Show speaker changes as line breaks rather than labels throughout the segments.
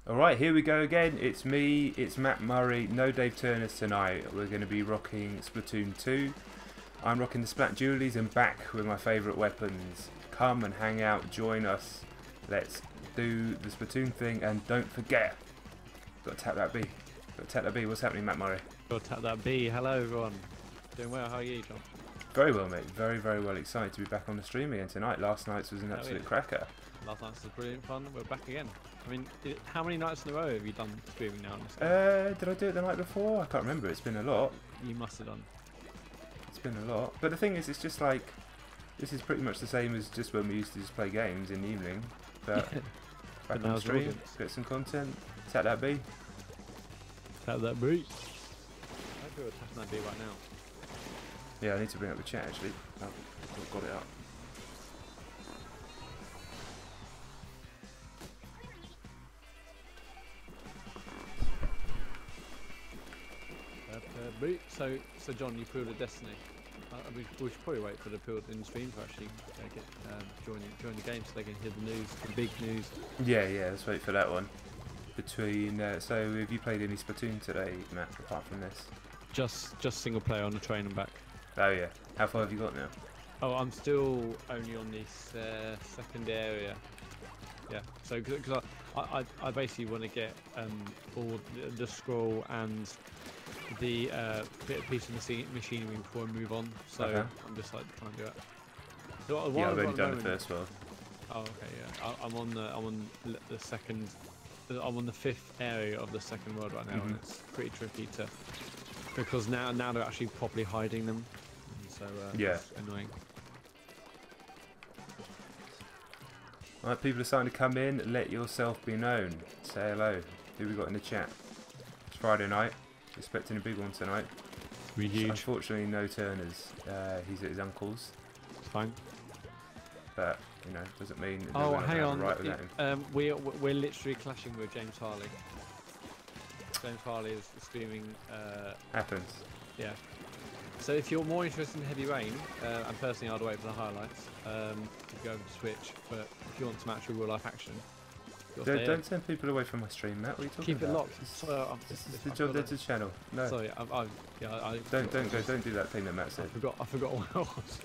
Alright, here we go again. It's me, it's Matt Murray, no Dave Turners tonight. We're going to be rocking Splatoon 2. I'm rocking the Splat Dualies and back with my favourite weapons. Come and hang out, join us. Let's do the Splatoon thing, and don't forget, got to tap that B. Got to tap that B. What's happening, Matt Murray?
Got to tap that B. Hello everyone. Doing well, how are you, John?
Very well, mate. Very, very well. Excited to be back on the stream again tonight. Last night's was an absolute cracker.
Last night's was brilliant fun. We're back again. I mean, how many nights in a row have you done streaming now?
Did I do it the night before? I can't remember. It's been a lot.
You must have done.
It's been a lot. But the thing is, it's just like, this is pretty much the same as just when we used to just play games in the evening. But back on the stream, get some content. Tap that B.
Tap that B. I hope you're tapping that B right now.
Yeah, I need to bring up the chat actually. I've got it up.
So John, you pre-ordered Destiny. We should probably wait for the pre-order in the stream to actually join the game so they can hear the news, the big news.
Yeah, let's wait for that one. Between so have you played any Splatoon today, Matt? Apart from this,
just single player on the train and back.
Oh yeah. How far have you got now?
Oh, I'm still only on this second area. Yeah. So because I basically want to get all the scroll and the piece of machinery before I move on. So I'm just like trying to do it. So
yeah, I've already done the first one.
Oh, okay. Yeah. I'm on the second. I'm on the 5th area of the second world right now, and it's pretty tricky to because now they're actually properly hiding them. So
yeah,
it's annoying.
Alright, people are starting to come in. Let yourself be known. Say hello. Who we got in the chat? It's Friday night. Expecting a big one tonight.
Huge.
Unfortunately, no Turners. He's at his uncle's.
It's fine.
But you know, doesn't mean.
Oh, hang on.
Right without him.
We're literally clashing with James Harley. James Harley is streaming.
Happens.
Yeah. So if you're more interested in Heavy Rain, and personally I'd wait for the highlights, if you go over to Twitch, but if you want some actual real life action,
don't send people away from my stream, Matt. What are you talking about?
Keep it locked.
This is the job that's the channel. No.
Sorry,
Don't do that thing that Matt said.
I forgot what I was.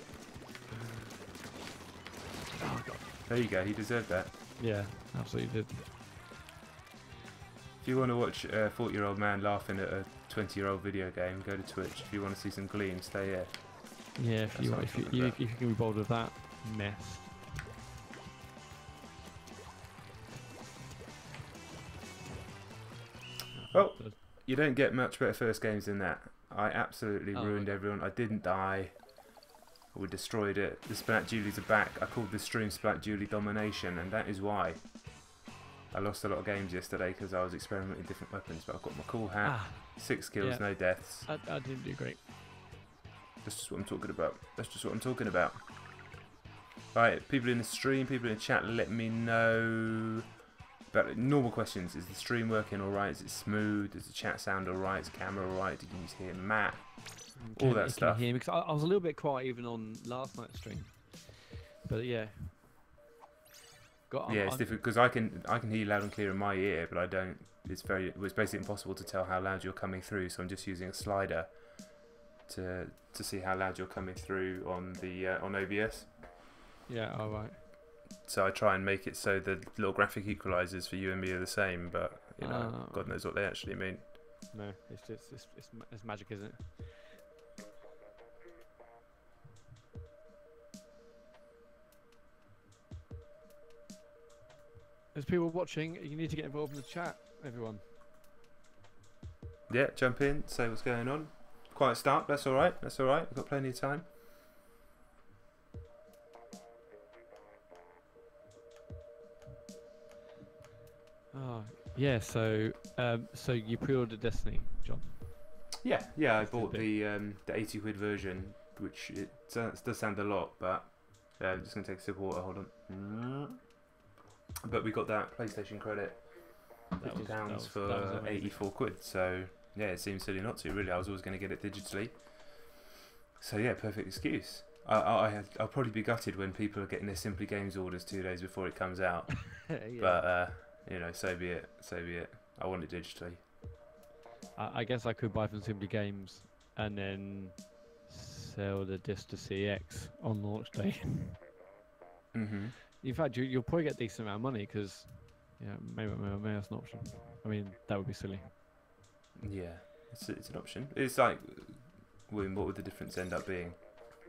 Oh god.
There you go. He deserved that.
Yeah, absolutely did.
If you want to watch a 40-year-old man laughing at a 20-year-old video game, go to Twitch. If you want to see some gleam, stay here.
Yeah, if you can be bothered with that mess.
Well, you don't get much better first games than that. I absolutely ruined everyone. I didn't die. We destroyed it. The Splat Dualies are back. I called this stream Splat Dualie Domination, and that is why. I lost a lot of games yesterday because I was experimenting with different weapons, but I've got my cool hat, 6 kills, no deaths.
I didn't do great.
That's just what I'm talking about. That's just what I'm talking about. Right, people in the stream, people in the chat, let me know about normal questions. Is the stream working alright? Is it smooth? Does the chat sound alright? Is the camera alright? Did you hear Matt? All that stuff.
Hear me? Because I was a little bit quiet even on last night's stream. But yeah.
It's difficult because I can hear you loud and clear in my ear, but I don't. It's basically impossible to tell how loud you're coming through. So I'm just using a slider to see how loud you're coming through on the on OBS.
Yeah. All right.
So I try and make it so the little graphic equalizers for you and me are the same, but you know, God knows what they actually mean.
No, it's just it's magic, isn't it? There's people watching. You need to get involved in the chat, everyone.
Yeah, jump in, say what's going on. Quiet start. That's all right. That's all right. We've got plenty of time.
Oh yeah. So you pre-ordered Destiny, John?
Yeah. I bought the 80 quid version, which it does sound a lot, but I'm just gonna take a sip of water. Hold on. But we got that PlayStation credit, £50 for 84 quid. So yeah, it seems silly not to. Really, I was always going to get it digitally. So yeah, perfect excuse. I'll probably be gutted when people are getting their Simply Games orders 2 days before it comes out.
Yeah.
But you know, so be it. So be it. I want it digitally.
I guess I could buy from Simply Games and then sell the disc to CX on launch day. In fact, you'll probably get a decent amount of money because, yeah, maybe that's an option. I mean, that would be silly.
Yeah, it's an option. It's like, William, what would the difference end up being?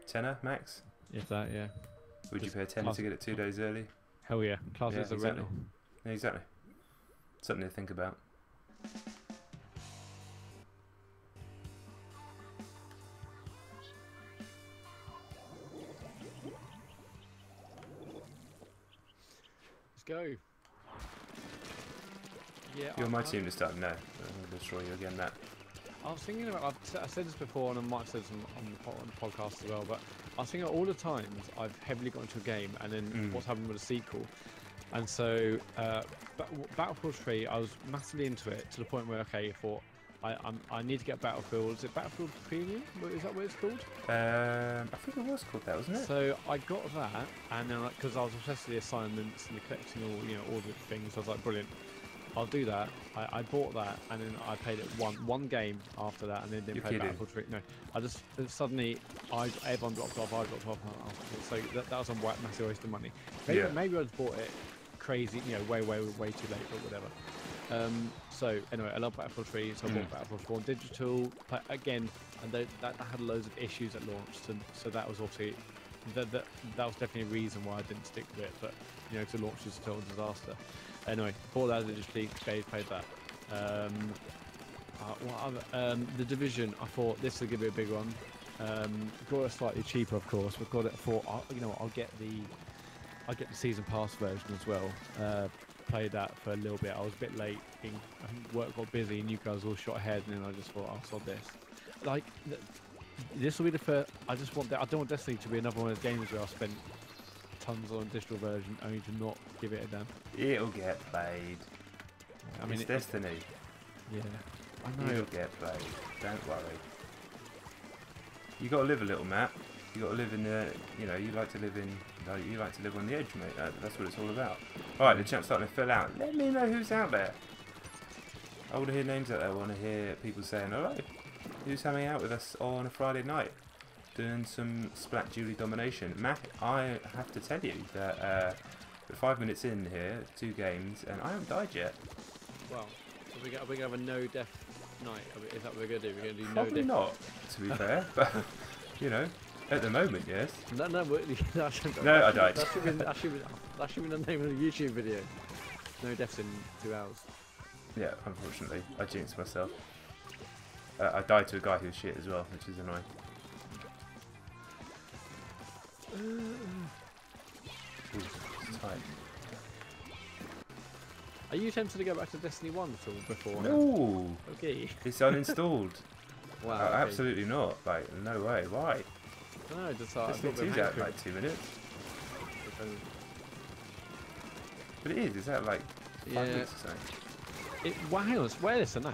Tenner max?
If that, yeah.
Would you
Just
pay a tenner to get it 2 days early?
Hell yeah, class
Yeah,
as a
exactly.
rental.
Yeah, exactly. Something to think about.
Let's go. Yeah,
You're my team this time. No, I'll destroy you again. That.
I was thinking about. I said this before, and I might have said this on the podcast as well. But I was thinking all the times I've heavily got into a game, and then what's happened with a sequel. And so, Battlefield 3, I was massively into it to the point where, okay, I thought I need to get Battlefield. Is it Battlefield Premium? Is that what it's called?
I think it was called that, wasn't it?
So I got that, and then because I was obsessed with the assignments and the collecting all the things, I was like, brilliant. I'll do that. I bought that, and then I played it one game after that, and then didn't play Battlefield 3. No, I just suddenly everyone dropped off. I dropped off. So that was a massive waste of money. Maybe I just bought it crazy, way too late or whatever. So anyway, I love Battlefield 3, so I bought Battlefield 4 digital again, and that had loads of issues at launch, so that was obviously that was definitely a reason why I didn't stick with it. But to launch is a total disaster. Anyway, bought that digitally, played that. What other? The Division. I thought this would give me a big one. Got it slightly cheaper, of course, but got it for. I'll get the season pass version as well. Played that for a little bit. I was a bit late. I think work got busy, and you guys all shot ahead, and then I just thought, I'll sod this. Like, this will be the first. I don't want Destiny to be another one of those games where I spent tons on digital version only to not give it a damn.
It'll get played. I mean, it's Destiny.
Yeah, I know.
It'll get played. Don't worry. You got to live a little, Matt. You got to live in the. You like to live in. You like to live on the edge, mate. That's what it's all about. All right, the chat's starting to fill out. Let me know who's out there. I want to hear names out there. I want to hear people saying, "All right, who's hanging out with us on a Friday night, doing some Splat Dualies Domination?" Matt, I have to tell you that we're 5 minutes in here, 2 games, and I haven't died yet.
Well, are we going to have a no-death night? Is that what we're going to do? We're going to do
Probably
no-death?
not, to be fair, but at the moment, yes.
No,
No, I died.
That should be the name of the YouTube video. No deaths in 2 hours.
Yeah, unfortunately, I jinxed myself. I died to a guy who was shit as well, which is annoying. Ooh, it's tight.
Are you tempted to go back to Destiny 1 at all before?
No!
Okay.
It's uninstalled.
Wow.
Okay. Absolutely not. Like, no way. Why?
No, just
Destiny 2's out in like 2 minutes. But it is. Is that like 5 weeks or something?
Wow, hang on. Where is it now?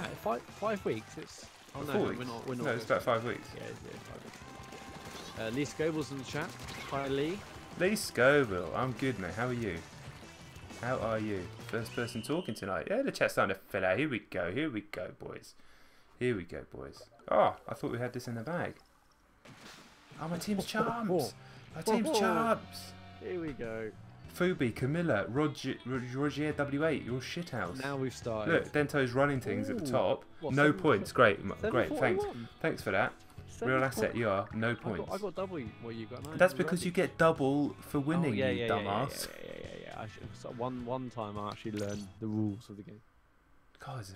5 weeks? It's. Oh no,
4
we're
weeks.
not.
No, it's about 5 weeks.
Yeah, 5 weeks. Lee Scoble's in the chat. Hi, Lee.
Lee Scoville. I'm good, mate. How are you? How are you? First person talking tonight. Yeah, the chat's starting to fill out. Here we go. Here we go, boys. Here we go, boys. Oh, I thought we had this in the bag. Oh, my team's charms. My team's charms.
Here we go.
Phoebe, Camilla, Roger W8, you're shithouse.
Now we've started.
Look, Dento's running things at the top.
What,
No
740?
points. Great, great.
741?
Thanks for that. Real asset you are. No points.
I got double what you got.
That's because you get double for winning,
yeah,
you dumbass.
Yeah. So one time I actually learned the rules of the game.
Guys.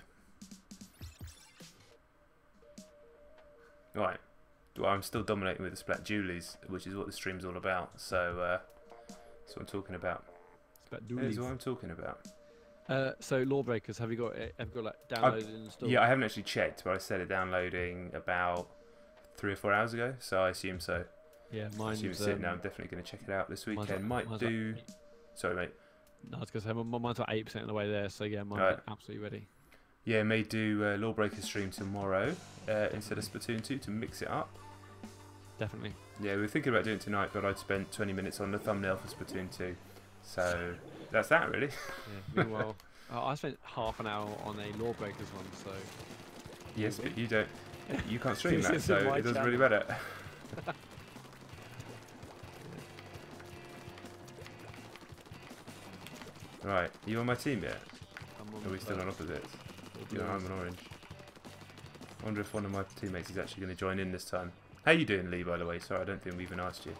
Right. Well, I'm still dominating with the Splat Dualies, which is what the stream's all about. So, that's what I'm talking about.
Splat
That is what I'm talking about.
So Lawbreakers, have you got like downloaded and installed?
Yeah, I haven't actually checked, but I started downloading about 3 or 4 hours ago, so I assume so.
Yeah,
I assume it's sitting now. I'm definitely going to check it out this weekend. Might do. Sorry, mate.
No, I was going to say mine's about 8% of the way there, so yeah, mine's absolutely ready.
Yeah, may do Lawbreakers stream tomorrow instead of Splatoon 2 to mix it up.
Definitely.
Yeah, we were thinking about doing it tonight, but I'd spent 20 minutes on the thumbnail for Splatoon 2. So that's that, really.
Yeah, meanwhile, I spent half an hour on a Lawbreakers one, so.
Yes, but you don't. You can't stream
This
that,
isn't
so
my
it doesn't really
channel.
matter. Right, are you on my team yet?
I'm on
Are we
the
still on
first.
opposites?
We'll
Yeah,
do
I'm
this.
an orange. I wonder if one of my teammates is actually going to join in this time. How you doing, Lee, by the way? Sorry, I don't think we even asked you.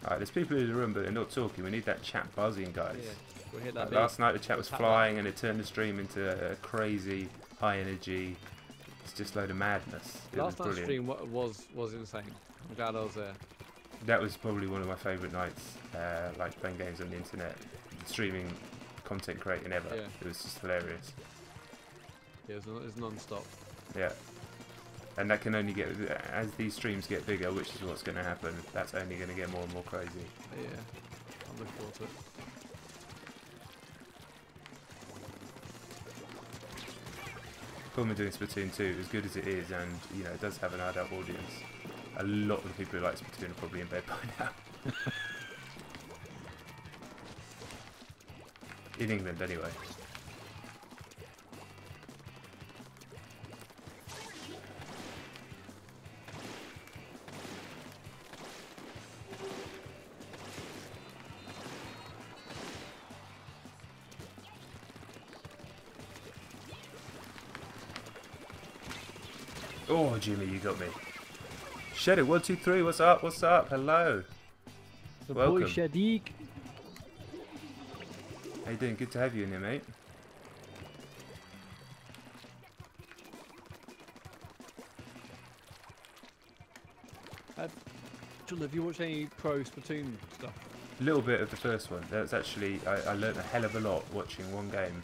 Alright, there's people in the room, but they're not talking. We need that chat buzzing, guys.
Yeah, we'll hit that
Like
bit.
last night the chat was
Tap
flying and it turned the stream into a crazy, high energy. It's just a load of madness. It was
Last night's
brilliant.
stream was insane. I'm glad I was there.
That was probably one of my favourite nights, like playing games on the internet, streaming, content creating ever.
Yeah.
It was just hilarious.
Yeah, it's non-stop.
Yeah. And that can only get, as these streams get bigger, which is what's going to happen, that's only going to get more and more crazy.
Yeah, I'm looking forward to it.
Problem with doing Splatoon 2, as good as it is, and you know, it does have an adult audience, a lot of the people who like Splatoon are probably in bed by now. In England, anyway. Oh, Jimmy, you got me. Shadow 123, what's up? What's up? Hello.
The
Welcome.
boy Shadiq.
How you doing? Good to have you in here, mate.
Jill, have you watched any pro Splatoon stuff?
A little bit of the first one. That's actually, I learned a hell of a lot watching one game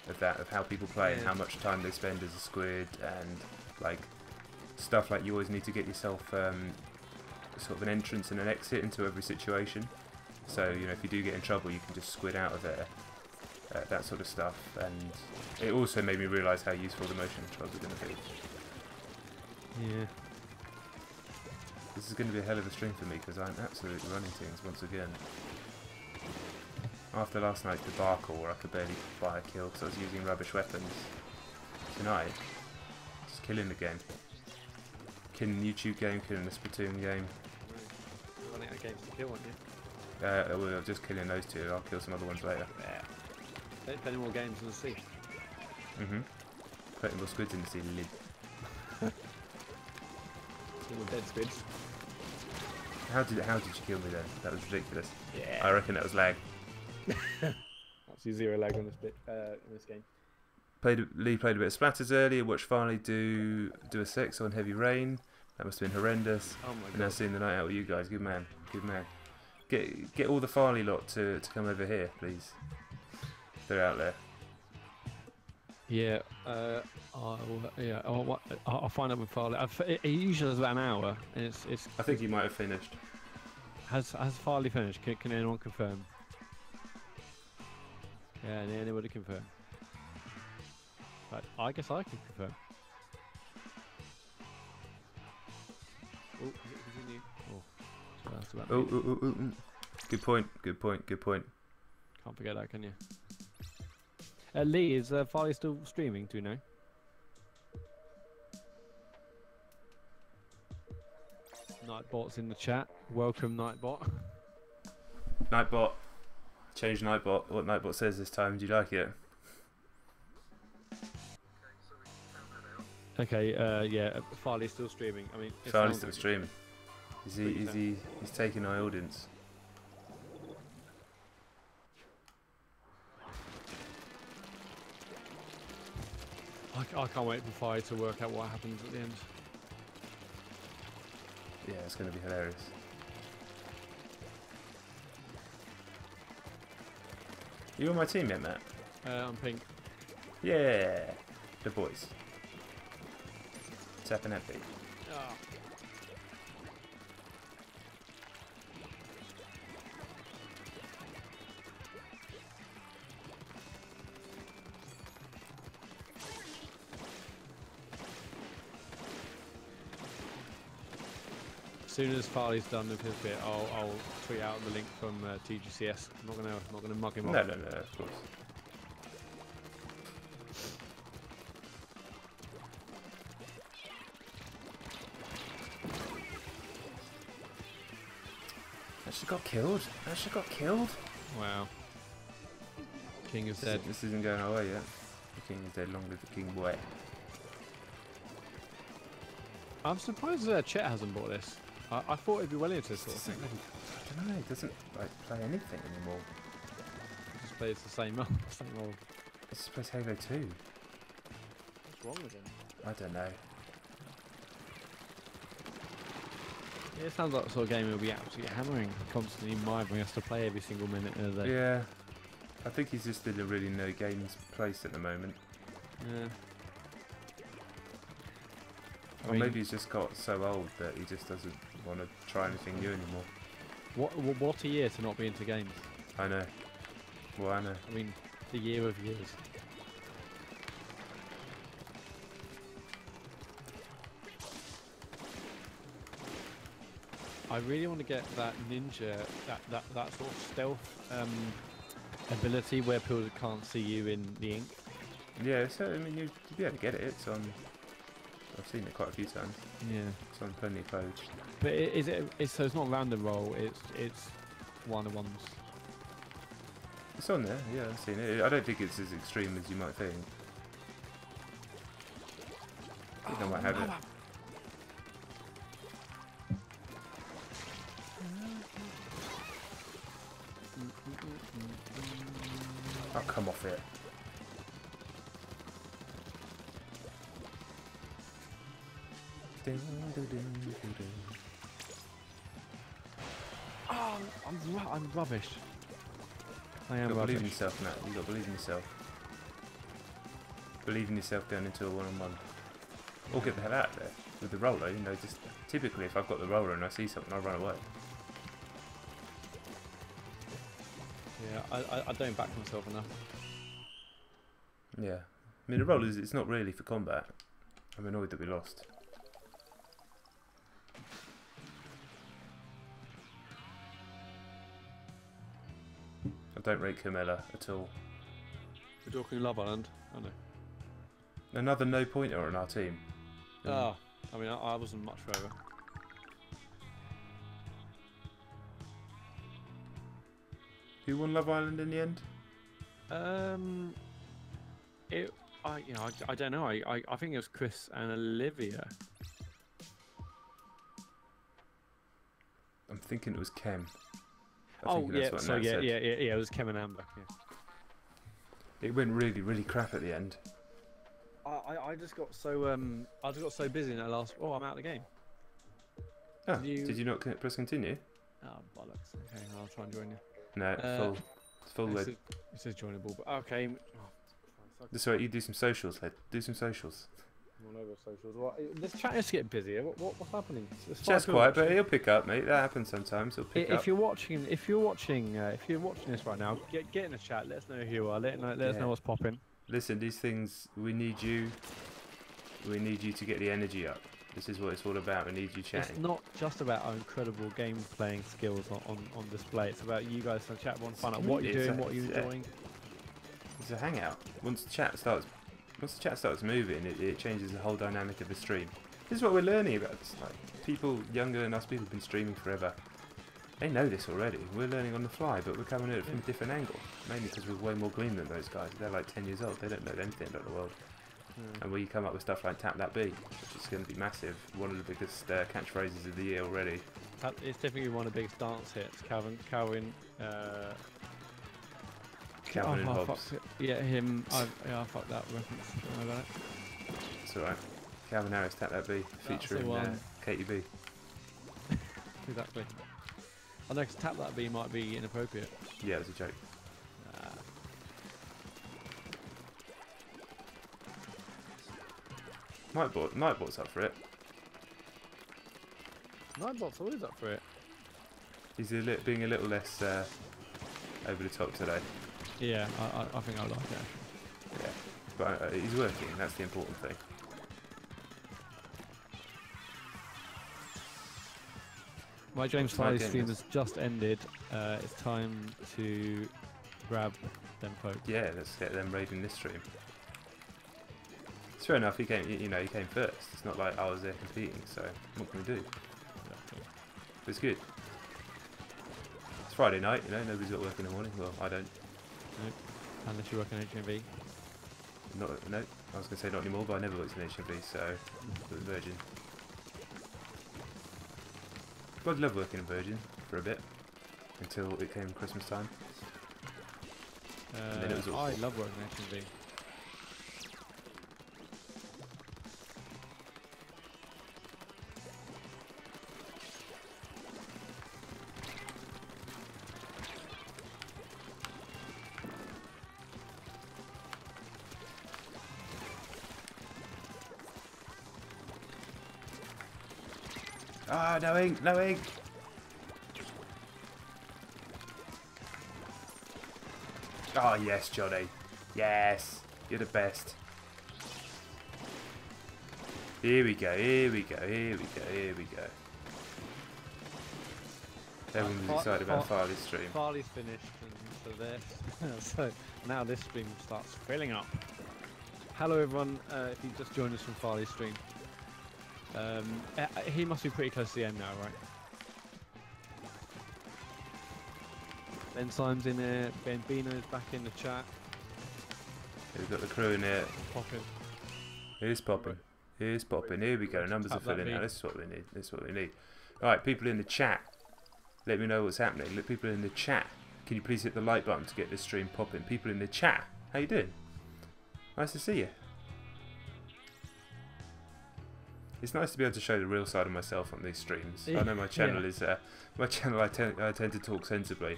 of that, of how people play and
Yeah.
how much time they spend as a squid, and like stuff like you always need to get yourself sort of an entrance and an exit into every situation. So, you know, if you do get in trouble, you can just squid out of there. That sort of stuff. And it also made me realise how useful the motion controls are going to be.
Yeah.
This is going to be a hell of a stream for me because I'm absolutely running things once again. After last night's debacle where I could barely buy a kill because I was using rubbish weapons, tonight, just killing the game. Killing the YouTube game, killing the Splatoon game.
You're running out of games to kill, aren't you?
Well, just killing those two, I'll kill some other ones later.
Yeah. Plenty more games in the sea.
Putting more squids in the sea lid.
More dead squids.
How did you kill me then? That was ridiculous.
Yeah.
I reckon that was lag.
Actually, zero lag on this bit in this game.
Lee played a bit of Splatters earlier, watched Farley do a 6 on Heavy Rain. That must have been horrendous.
Oh my
And now
god.
seeing the night out with you guys, good man, good man. Get all the Farley lot to come over here, please. They're out there.
Yeah. I'll find out with Farley. It usually does about an hour, and it's.
I think he might have finished.
Has Farley finished? Can anyone confirm? Yeah, anybody confirm? Right, I guess I can confirm. Oh, continue. Oh, so that's about me.
Oh. Good point, good point, good point.
Can't forget that, can you? Lee, is Farley still streaming? Do you know? Nightbot's in the chat. Welcome, Nightbot.
Nightbot. Change Nightbot. What Nightbot says this time. Do you like it?
Okay, yeah, Farley's still streaming. I mean,
Farley's still streaming. He's taking our audience.
I can't wait for Farley to work out what happens at the end.
Yeah, it's going to be hilarious. You on my team yet, Matt?
I'm pink.
Yeah, the boys. Tap and happy.
Oh. soon as Farley's done with his bit, I'll tweet out the link from TGCS. I'm not gonna mug him off.
No, of course. Actually got killed.
Wow. King is dead.
This isn't going our way yet. The king is dead. Long live the king boy.
I'm surprised Chet hasn't bought this. I thought it'd be well into this sort of thing.
I don't know. It doesn't like play anything anymore.
It just plays the same old.
It just plays Halo 2.
What's wrong with him?
I don't know.
Yeah, it sounds like the sort of game he'll be absolutely hammering, constantly mithering us to play every single minute of the day.
Yeah. I think he's just in a really no games place at the moment.
Yeah.
Or maybe he's just got so old that he just doesn't want to try anything new anymore.
What a year to not be into games.
I know. Well, I know.
I mean, the year of years. I really want to get that ninja, that sort of stealth ability where people can't see you in the ink.
Yeah, so I mean, you'd be able to get it. It's on. I've seen it quite a few times.
Yeah.
It's on plenty of codes.
But so it's not random roll. It's one-on-ones.
It's on there. Yeah, I've seen it. I don't think it's as extreme as you might think. I think I might have it. Oh, come off it.
Oh, I'm rubbish. I am
You've got to
rubbish.
believe in yourself, Matt. You've got to believe in yourself. Believe in yourself going into a one-on-one. Or get the hell out of there. With the roller, you know, just typically if I've got the roller and I see something, I run away.
Yeah, I don't back myself enough.
Yeah. I mean, the roller, it's not really for combat. I'm annoyed that we lost. I don't rate Camilla at all.
We're talking Love Island. I know.
Another no pointer on our team.
Oh, I mean, I wasn't much further.
Who won Love Island in the end?
I don't know. I think it was Chris and Olivia.
I'm thinking it was Kem.
Oh yeah, so yeah, it was Kim and Amber. Yeah.
It went really, really crap at the end.
I just got so busy in that last. Oh, I'm out of the game.
Oh, did you not press continue?
Oh bollocks. Okay, I'll try and join you.
No, full load.
It says joinable, but okay.
That's right. You do some socials, lad. Do some socials.
I'm on over socials. Well, this chat is getting busier. What's happening?
Chat's quiet, but he'll pick up, mate. That happens sometimes. He'll pick up.
If you're watching this right now, get in the chat. Let us know who you are. Let us know what's popping.
Listen, these things. We need you. We need you to get the energy up. This is what it's all about. We need you chatting.
It's not just about our incredible game playing skills on display. It's about you guys in the chat wanting to find out what you're doing, what you're enjoying.
It's a hangout. Once the chat starts moving, it changes the whole dynamic of the stream. This is what we're learning about. It's like people younger than us, people have been streaming forever. They know this already. We're learning on the fly, but we're coming at it from a different angle. Mainly because we're way more green than those guys. They're like 10 years old. They don't know anything about the world. And we come up with stuff like Tap That B, which is going to be massive. One of the biggest catchphrases of the year already.
It's definitely one of the biggest dance hits. Calvin
and Hobbs.
Yeah, him. I fucked that reference. Don't worry about it.
It's alright. Calvin Harris, Tap That B, featuring Katie B.
Exactly. I know, because Tap That B might be inappropriate.
Yeah, it was a joke. Nightbot's up for it.
Nightbot's always up for it.
He's being a little less over the top today.
Yeah, I think I like it actually.
Yeah, but he's working. That's the important thing.
My James
Night
Farley
Games.
stream has just ended. It's time to grab them folk.
Yeah, let's get them raiding this stream. It's fair enough. He came. You know, he came first. It's not like I was there competing. So what can we do?
Exactly.
But it's good. It's Friday night. You know, nobody's got work in the morning. Well, I don't.
Nope. Unless you work in HMV.
No. I was going to say not anymore, but I never worked in HMV, so it was Virgin. I'd love working in Virgin for a bit until it came Christmas time. And then it was awful.
I love working in HMV.
Ah, no ink, no ink. Oh, yes, Johnny. Yes, you're the best. Here we go, here we go, here we go, here we go. Everyone was excited about Farley's stream.
Farley's finished, and so there. So now this stream starts filling up. Hello everyone, if you just joined us from Farley's stream. He must be pretty close to the end now, right? Ben Syme's in there, Ben Bino's back in the chat.
We've got the crew in there.
Popping.
Here's popping. Here's popping. Here we go. Numbers are filling out. This is what we need. This is what we need. Alright, people in the chat. Let me know what's happening. Look, people in the chat. Can you please hit the like button to get this stream popping? People in the chat. How you doing? Nice to see you. It's nice to be able to show the real side of myself on these streams. I know my channel is my channel. I tend to talk sensibly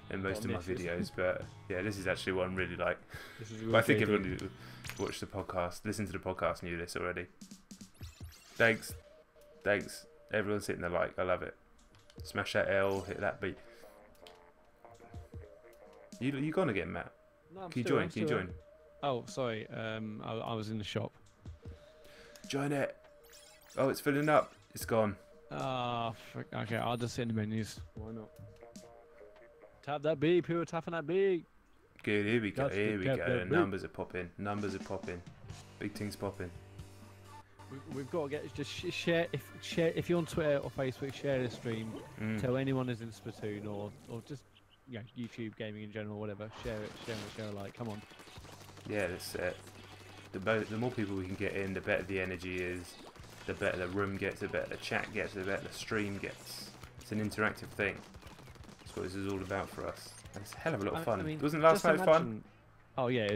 in most of my videos, but yeah, this is actually one really like. I think everyone who watched the podcast, listen to the podcast, knew this already. Thanks, everyone's hitting the like. I love it. Smash that L, hit that beat. You gone again, Matt?
No,
Can you join? Can you join?
Oh, sorry. I was in the shop.
Join it. Oh, it's filling up. It's gone.
Ah, okay. I'll just sit in the menus. Why not? Tap that B. People tapping that B.
Good. Here we go. Here we go. Numbers are popping. Numbers are popping. Big things popping.
We've got to get just share. If you're on Twitter or Facebook, share the stream. Tell anyone who's in Splatoon or just YouTube gaming in general, whatever. Share it. Share alike. Come on.
Yeah, that's it. The more people we can get in, the better the energy is. The better the room gets, the better the chat gets, the better the stream gets. It's an interactive thing. That's what this is all about for us. And it's a hell of a lot of fun.
I mean,
wasn't last night fun?
Oh yeah,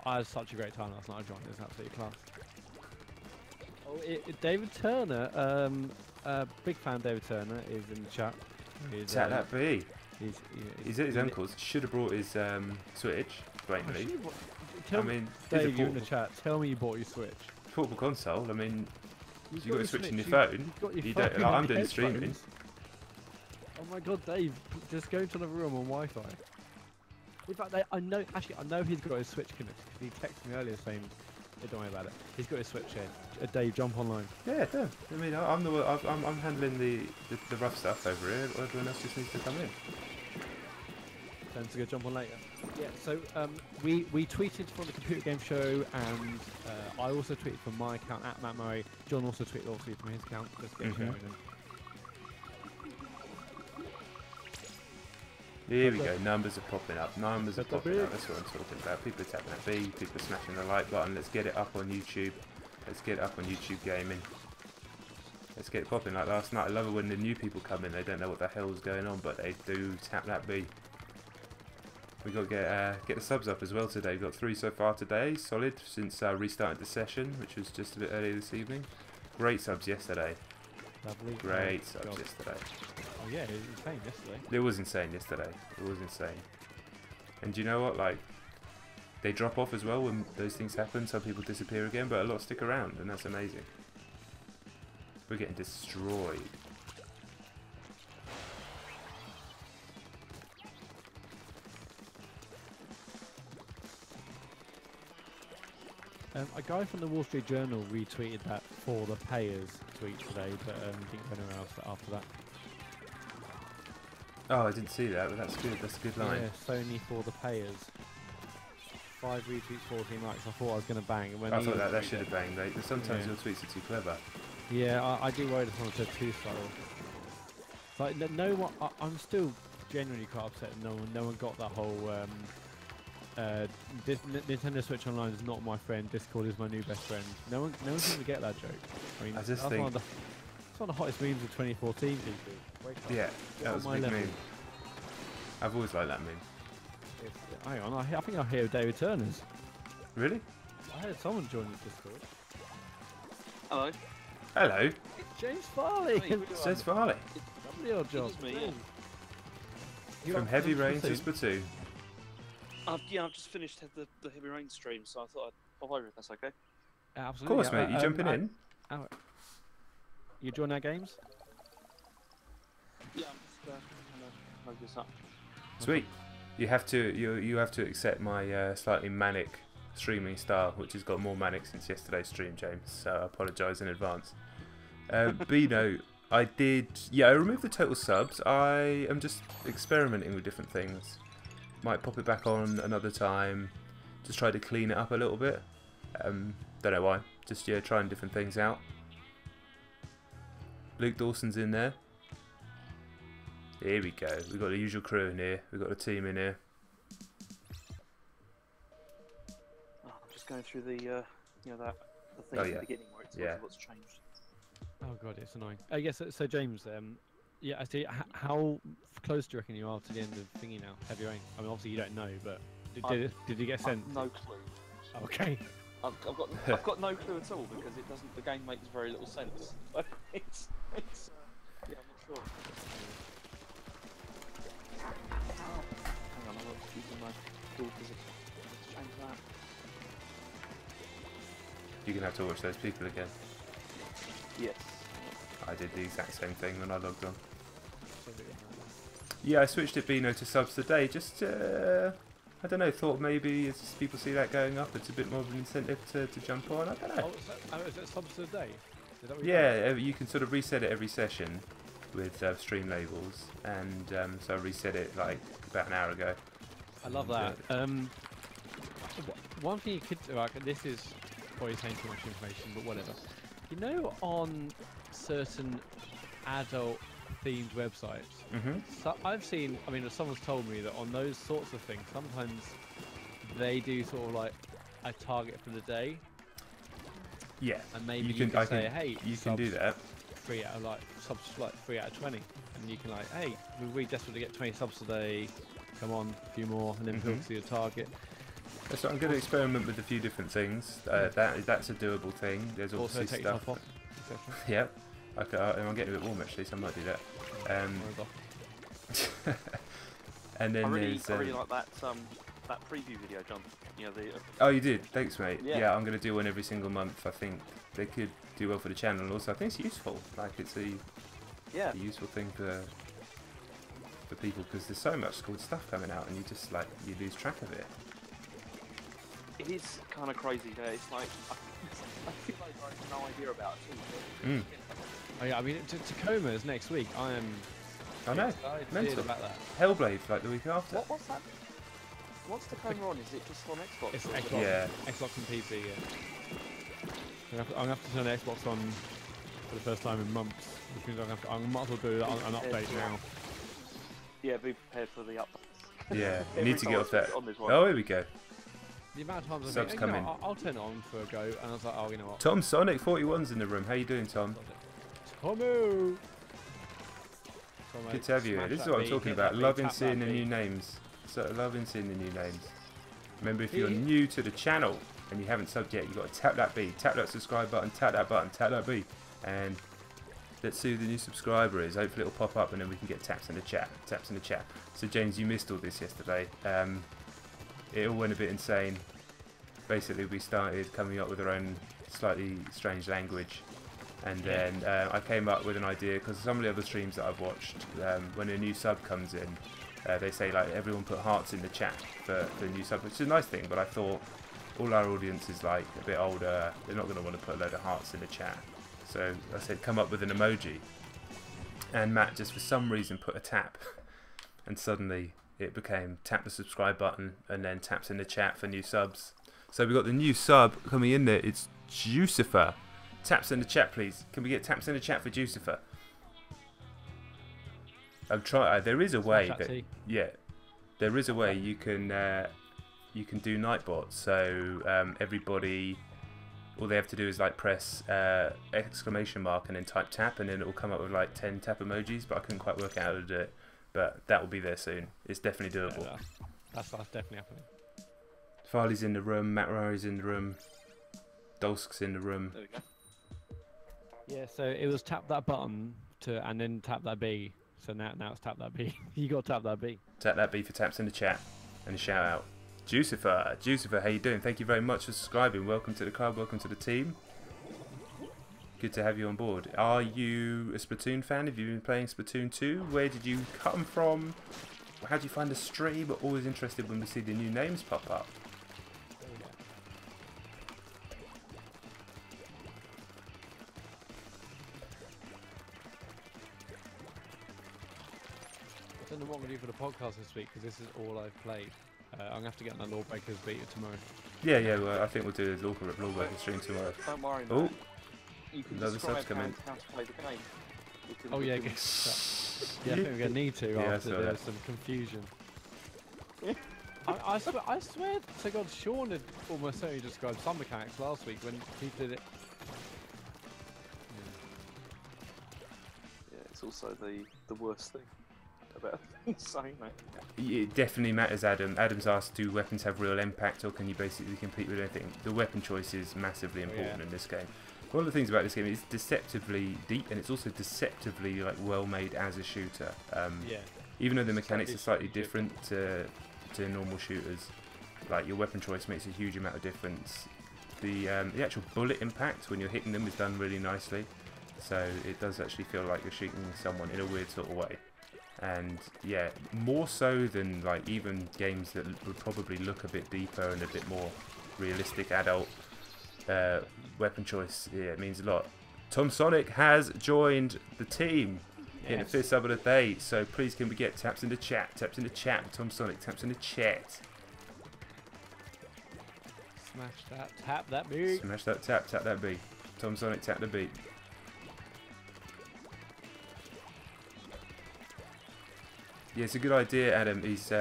I had such a great time last night, John. It was absolutely class. Oh, David Turner, big fan of David Turner, is in the chat.
Tap that B.
He's
at his uncle's. Should have brought his Switch. Blatantly.
I mean, Dave, you in the chat. Tell me you bought your Switch.
Portable console. I mean. You got a Switch in your phone.
You don't. Like,
I'm doing streaming.
Oh my God, Dave! Just go into the room on Wi-Fi. In fact, I know. Actually, I know he's got his Switch connected. He texted me earlier saying, "Don't worry about it. He's got his Switch here." Dave, jump online.
Yeah, do. I mean, I'm handling the rough stuff over here. Everyone else just needs to come in.
Time to go jump on later. Yeah, so we tweeted from the Computer Game Show, and I also tweeted from my account at Matt Murray. John also tweeted from his account. Let's get sharing them.
Here we go. Numbers are popping up. Numbers are popping up. That's what I'm talking about. People are tapping that B. People are smashing the like button. Let's get it up on YouTube. Let's get it up on YouTube Gaming. Let's get it popping like last night. I love it when the new people come in. They don't know what the hell's going on, but they do tap that B. We got to get the subs up as well today. We've got 3 so far today, solid since restarted the session, which was just a bit earlier this evening. Great subs yesterday.
Lovely.
Great subs yesterday.
Oh yeah, it was insane yesterday.
It was insane yesterday. It was insane. And do you know what? Like, they drop off as well when those things happen. Some people disappear again, but a lot stick around, and that's amazing. We're getting destroyed.
A guy from the Wall Street Journal retweeted that for the payers tweet today, but didn't go anywhere else after that.
Oh, I didn't see that, but that's good. That's a good line.
Yeah, Sony for the payers. 5 retweets, 14 likes. I thought I was going to bang. And when
I thought that should have banged, mate. But sometimes
Yeah.
your tweets are too clever.
Yeah, I do worry that someone said too subtle. Like, no one. I'm still genuinely quite upset. No one got that whole. Nintendo Switch Online is not my friend. Discord is my new best friend. No one seemed to get that joke. I mean,
I just
that's
think.
one of the hottest memes of 2014. People. Wake up.
Yeah,
Get
that
on
was a
my
big
level.
meme. I've always liked that meme.
Hang on, I think I hear David Turner's.
Really?
I heard someone join the Discord.
Hello.
Hello,
James Farley.
Hey,
says Farley.
Lovely old job.
It's me, yeah.
You
From
like
Heavy Rain to
Splatoon?
Splatoon.
Yeah, I've just finished the Heavy Rain stream, so I thought I'd pop over if that's okay.
Of
Absolutely.
course, mate. You jumping in?
You join our games?
Yeah, I'm just gonna load this up.
Sweet. You have to accept my slightly manic streaming style, which has got more manic since yesterday's stream, James. So I apologise in advance. Bino, I removed the total subs. I am just experimenting with different things. Might pop it back on another time. Just try to clean it up a little bit. Don't know why. Just trying different things out. Luke Dawson's in there. Here we go. We've got the usual crew in here. We've got a team in here.
Oh, I'm just going through the the thing
Oh,
at
yeah.
the beginning where it tells
Yeah.
you what's changed.
Oh god, it's annoying. Yes, so James, yeah, I see. How close do you reckon you are to the end of thingy now? Heavy Rain. I mean, obviously you don't know, but did you get sent?
No clue.
Okay.
I've got no clue at all because it doesn't. The game makes very little sense. it's yeah, I'm not sure. Hang on, I'm using my daughter's. Let's change that.
You're going to have to watch those people again.
Yes.
I did the exact same thing when I logged on. Yeah, I switched it Bino to subs today. Just, I don't know, thought maybe as people see that going up, it's a bit more of an incentive to jump on. I don't know.
Is that subs to the day? Is that what you're
Yeah, you can sort of reset it every session with stream labels. And so I reset it like about an hour ago.
I love that. One thing you could do, like, this is probably saying too much information, but whatever. You know, on certain adult-themed websites, so I've seen. I mean, someone's told me that on those sorts of things, sometimes they do sort of like a target for the day,
Yeah,
and maybe you can say, hey,
you can do that.
3 out of like subs, like 3 out of 20, and you can like, hey, we're really desperate to get 20 subs today. Come on, a few more, and then build to your target.
So I'm going to experiment with a few different things. That's a doable thing. There's
Also
obviously
take
stuff.
stuff off, etc.
Yeah, okay, I'm getting a bit warm actually, so I might do that. And then
I really
there's.
like that preview video, John. You know the.
Oh, you did. Thanks, mate.
Yeah.
Yeah, I'm going to do one every single month. I think they could do well for the channel, and also I think it's useful. Like it's a useful thing for people because there's so much good stuff coming out, and you just you lose track of it.
It is kind of crazy. It's like I feel like I have no idea about it too.
Oh yeah, I mean, Tacoma is next week. I am.
I know.
Excited
Mental.
about that.
Hellblade like the week after.
What's that? What's the camera on? Is it just on Xbox?
It's
or is it
Xbox.
Yeah.
Xbox and PC. Yeah. I'm gonna have to turn the Xbox on for the first time in months, which means I might as well do an update now.
Yeah, be prepared for the updates.
Yeah, you
Every
need to
time
get
I
off
switch
that.
on this one.
Oh, here we go.
The amount of times I've
Subs
been,
come in.
I'll turn it on for a go, and I was like, oh, you know what?
Tom Sonic 41's in the room. How you doing, Tom?
Tomo!
Good to have you here. This is what I'm talking about. Loving seeing the new names. So loving seeing the new names. Remember, if you're new to the channel and you haven't subbed yet, you've got to tap that B, tap that subscribe button, tap that button, tap that B, and let's see who the new subscriber is. Hopefully it'll pop up and then we can get taps in the chat. Taps in the chat. So James, you missed all this yesterday. It all went a bit insane. Basically, we started coming up with our own slightly strange language. And then I came up with an idea because some of the other streams that I've watched, when a new sub comes in, they say like everyone put hearts in the chat for the new sub, which is a nice thing. But I thought all our audience is like a bit older; they're not going to want to put a load of hearts in the chat. So I said come up with an emoji, and Matt just for some reason put a tap, and suddenly it became tap the subscribe button and then taps in the chat for new subs. So we got the new sub coming in there. It's Jucifer. Taps in the chat, please. Can we get taps in the chat for Jucifer? I'm trying. There is a way that, yeah, there is a way you can do Nightbot. So everybody, all they have to do is like press exclamation mark and then type tap, and then it will come up with like 10 tap emojis. But I couldn't quite work out how to do it. But that will be there soon. It's definitely doable.
Yeah, that's definitely happening.
Farley's in the room. Matt Rari's in the room. Dolsk's in the room.
There we go.
Yeah, so it was tap that button and then tap that B. So now it's tap that B. You got to tap that B.
Tap that B for taps in the chat and a shout out. Jucifer, how you doing? Thank you very much for subscribing. Welcome to the club. Welcome to the team. Good to have you on board. Are you a Splatoon fan? Have you been playing Splatoon 2? Where did you come from? How do you find the stream? We're always interested when we see the new names pop up.
I don't know what I'm going to do for the podcast this week because this is all I've played. I'm going to have to get on the Lawbreakers beta tomorrow.
Yeah, well, I think we'll do the Lawbreakers stream tomorrow.
Don't worry,
Oh,
you can
another
describe
sub's come in.
how to play the game.
Oh yeah, I guess that. Yeah, I think we're going to need to after there's some confusion. I swear to God, Sean had almost certainly described some mechanics last week when he did it.
Yeah, it's also the worst thing about saying that.
It definitely matters, Adam. Adam's asked, do weapons have real impact, or can you basically compete with anything? The weapon choice is massively important in this game. One of the things about this game is deceptively deep, and it's also deceptively like well made as a shooter. Even though the mechanics are slightly different to normal shooters, like your weapon choice makes a huge amount of difference. The actual bullet impact when you're hitting them is done really nicely, so it does actually feel like you're shooting someone in a weird sort of way. And yeah, more so than like even games that would probably look a bit deeper and a bit more realistic adult, weapon choice, yeah, it means a lot. Tom Sonic has joined the team in the 5th sub of the day, so please can we get taps in the chat? Taps in the chat, Tom Sonic, taps in the chat.
Smash that, tap that B.
Smash that tap that B. Tom Sonic, tap the B. Yeah, it's a good idea, Adam. He's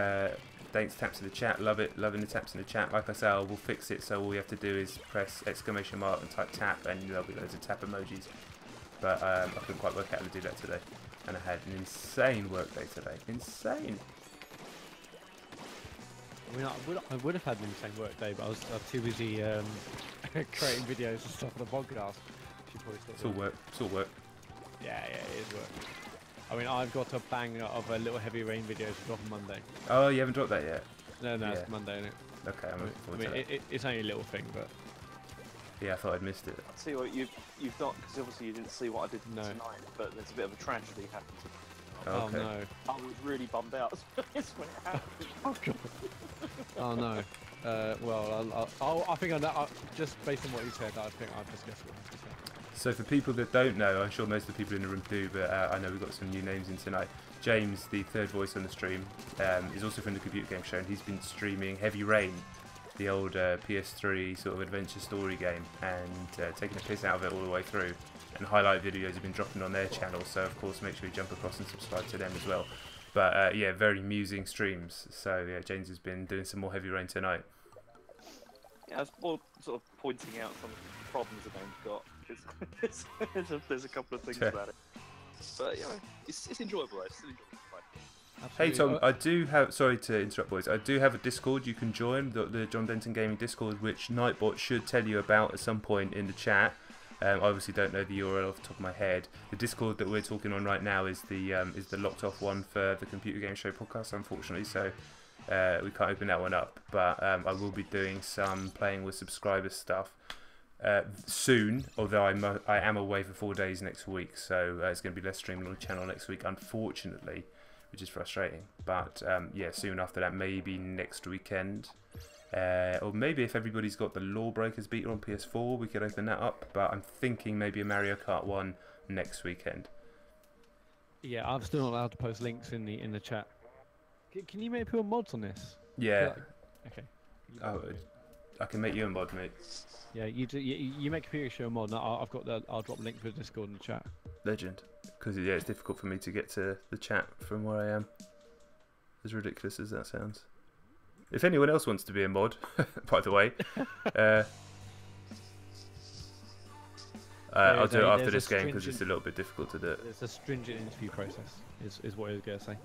thanks taps in the chat. Love it, loving the taps in the chat. Like I say, we'll fix it so all we have to do is press exclamation mark and type tap, and there'll be loads of tap emojis. But I couldn't quite work out how to do that today, and I had an insane work day today. Insane.
I mean, I would have had an insane work day, but I was too busy creating videos and stuff for the podcast.
It's all work. It's all work.
Yeah, it is work. I mean, I've got a bang of a little heavy rain video to drop on Monday.
Oh, you haven't dropped that yet?
No,
yeah.
It's Monday, isn't it?
Okay, I'm looking forward to that.
It's only a little thing, but...
Yeah, I thought I'd missed it.
I'll see what you've done, because obviously you didn't see what I did tonight, but there's a bit of a tragedy happened.
Oh, okay.
No.
I was really bummed out when it happened.
Oh, God. Oh, no. Well, I think just based on what you said, I think I'll just guess what I have to say.
So for people that don't know, I'm sure most of the people in the room do, but I know we've got some new names in tonight. James, the third voice on the stream, is also from the Computer Game Show, and he's been streaming Heavy Rain, the old PS3 sort of adventure story game, and taking the piss out of it all the way through. And highlight videos have been dropping on their channel, so of course make sure you jump across and subscribe to them as well. But yeah, very amusing streams. So yeah, James has been doing some more Heavy Rain tonight.
Yeah, I was more sort of pointing out some problems the game's got. There's a couple of things about it, but you know, it's enjoyable. It's still enjoyable to play.
Hey Tom, I do have, sorry to interrupt boys, I do have a Discord you can join, the John Denton Gaming Discord, which Nightbot should tell you about at some point in the chat. I obviously don't know the URL off the top of my head. The Discord that we're talking on right now is the locked off one for the Computer Game Show podcast, unfortunately, so we can't open that one up, but I will be doing some playing with subscribers stuff soon, although I am away for 4 days next week, so it's going to be less streaming on the channel next week, unfortunately, which is frustrating. But yeah, soon after that, maybe next weekend, or maybe if everybody's got the Lawbreakers beta on PS4, we could open that up. But I'm thinking maybe a Mario Kart 1 next weekend.
Yeah, I'm still not allowed to post links in the chat. Can you make people mods on this?
Yeah.
Okay.
Oh, I can make you a mod, mate.
Yeah, you do. You make a computer show a mod. And I've got the. I'll drop a link for the Discord in the chat.
Legend. Because yeah, it's difficult for me to get to the chat from where I am. As ridiculous as that sounds. If anyone else wants to be a mod, by the way, I'll do it after this game because it's a little bit difficult to do it.
There's a stringent interview process, is what I was going to say.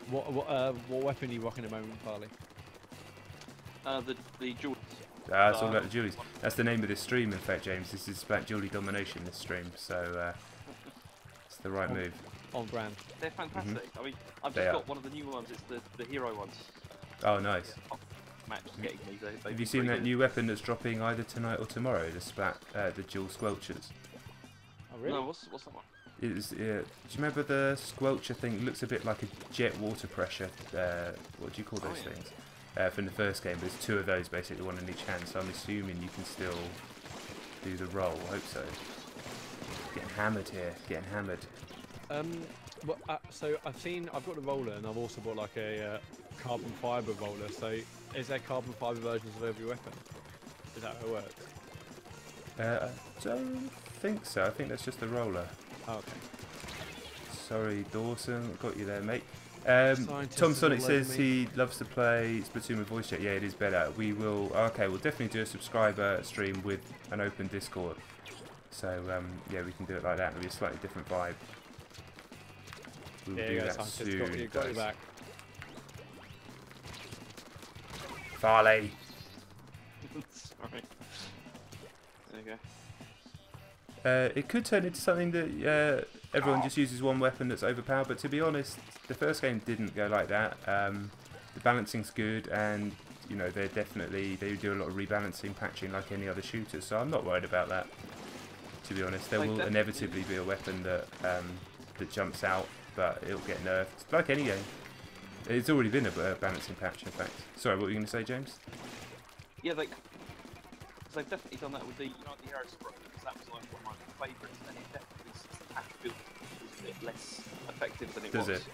What weapon are you rocking at the moment, Farley?
The Dualies.
It's all about the Dualies. That's the name of this stream, in fact, James. This is Splat Dualie Domination, this stream, so it's the right move.
On brand.
They're fantastic. I mean, I've just got one of the new ones. It's the hero ones.
Oh, nice.
Match is getting me.
Have you seen that new weapon that's dropping either tonight or tomorrow? The Splat, the dual squelchers.
Oh, really?
No, what's that one?
Do you remember the squelcher thing? It looks a bit like a jet water pressure. What do you call those things? From the first game, there's two of those basically, one in each hand. So I'm assuming you can still do the roll. I hope so. Getting hammered here. Getting hammered.
So I've got the roller, and I've also bought like a carbon fibre roller. So is there carbon fibre versions of every weapon? Is that how it works?
I don't think so. I think that's just the roller.
Oh, okay.
Sorry, Dawson, got you there, mate. Tom Sonic says he loves to play Splatoon with voice chat. Yeah, it is better. We will. Okay, we'll definitely do a subscriber stream with an open Discord. So yeah, we can do it like that. It'll be a slightly different vibe. We'll do that soon.
Got you back.
Farley.
Sorry. There you go.
It could turn into something that everyone just uses one weapon that's overpowered, but to be honest, the first game didn't go like that. The balancing's good, and you know they do a lot of rebalancing, patching like any other shooter, so I'm not worried about that. To be honest, there will inevitably be a weapon that that jumps out, but it'll get nerfed like any game. It's already been a balancing patch, in fact. Sorry, what were you going to say, James?
Yeah, they've definitely done that with the the Hero Sprite, because that was like one of my favourites, and it definitely the patch build was a bit less effective than it was.
Does it?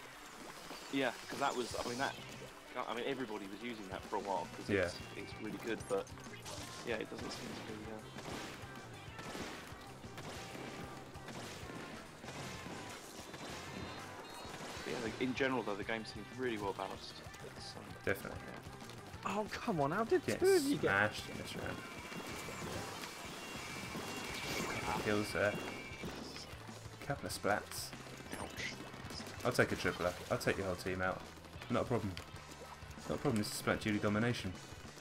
Yeah, because that was, I mean, everybody was using that for a while because it's really good, but yeah, it doesn't seem to be. Yeah, in general though, the game seems really well balanced. It's,
Definitely.
Yeah.
Oh come on! How did
Get
two of you get
smashed in this round? Kills there. Couple of splats.
Ouch.
I'll take a tripler. I'll take your whole team out. Not a problem. Not a problem. This is Splat Dualie Domination.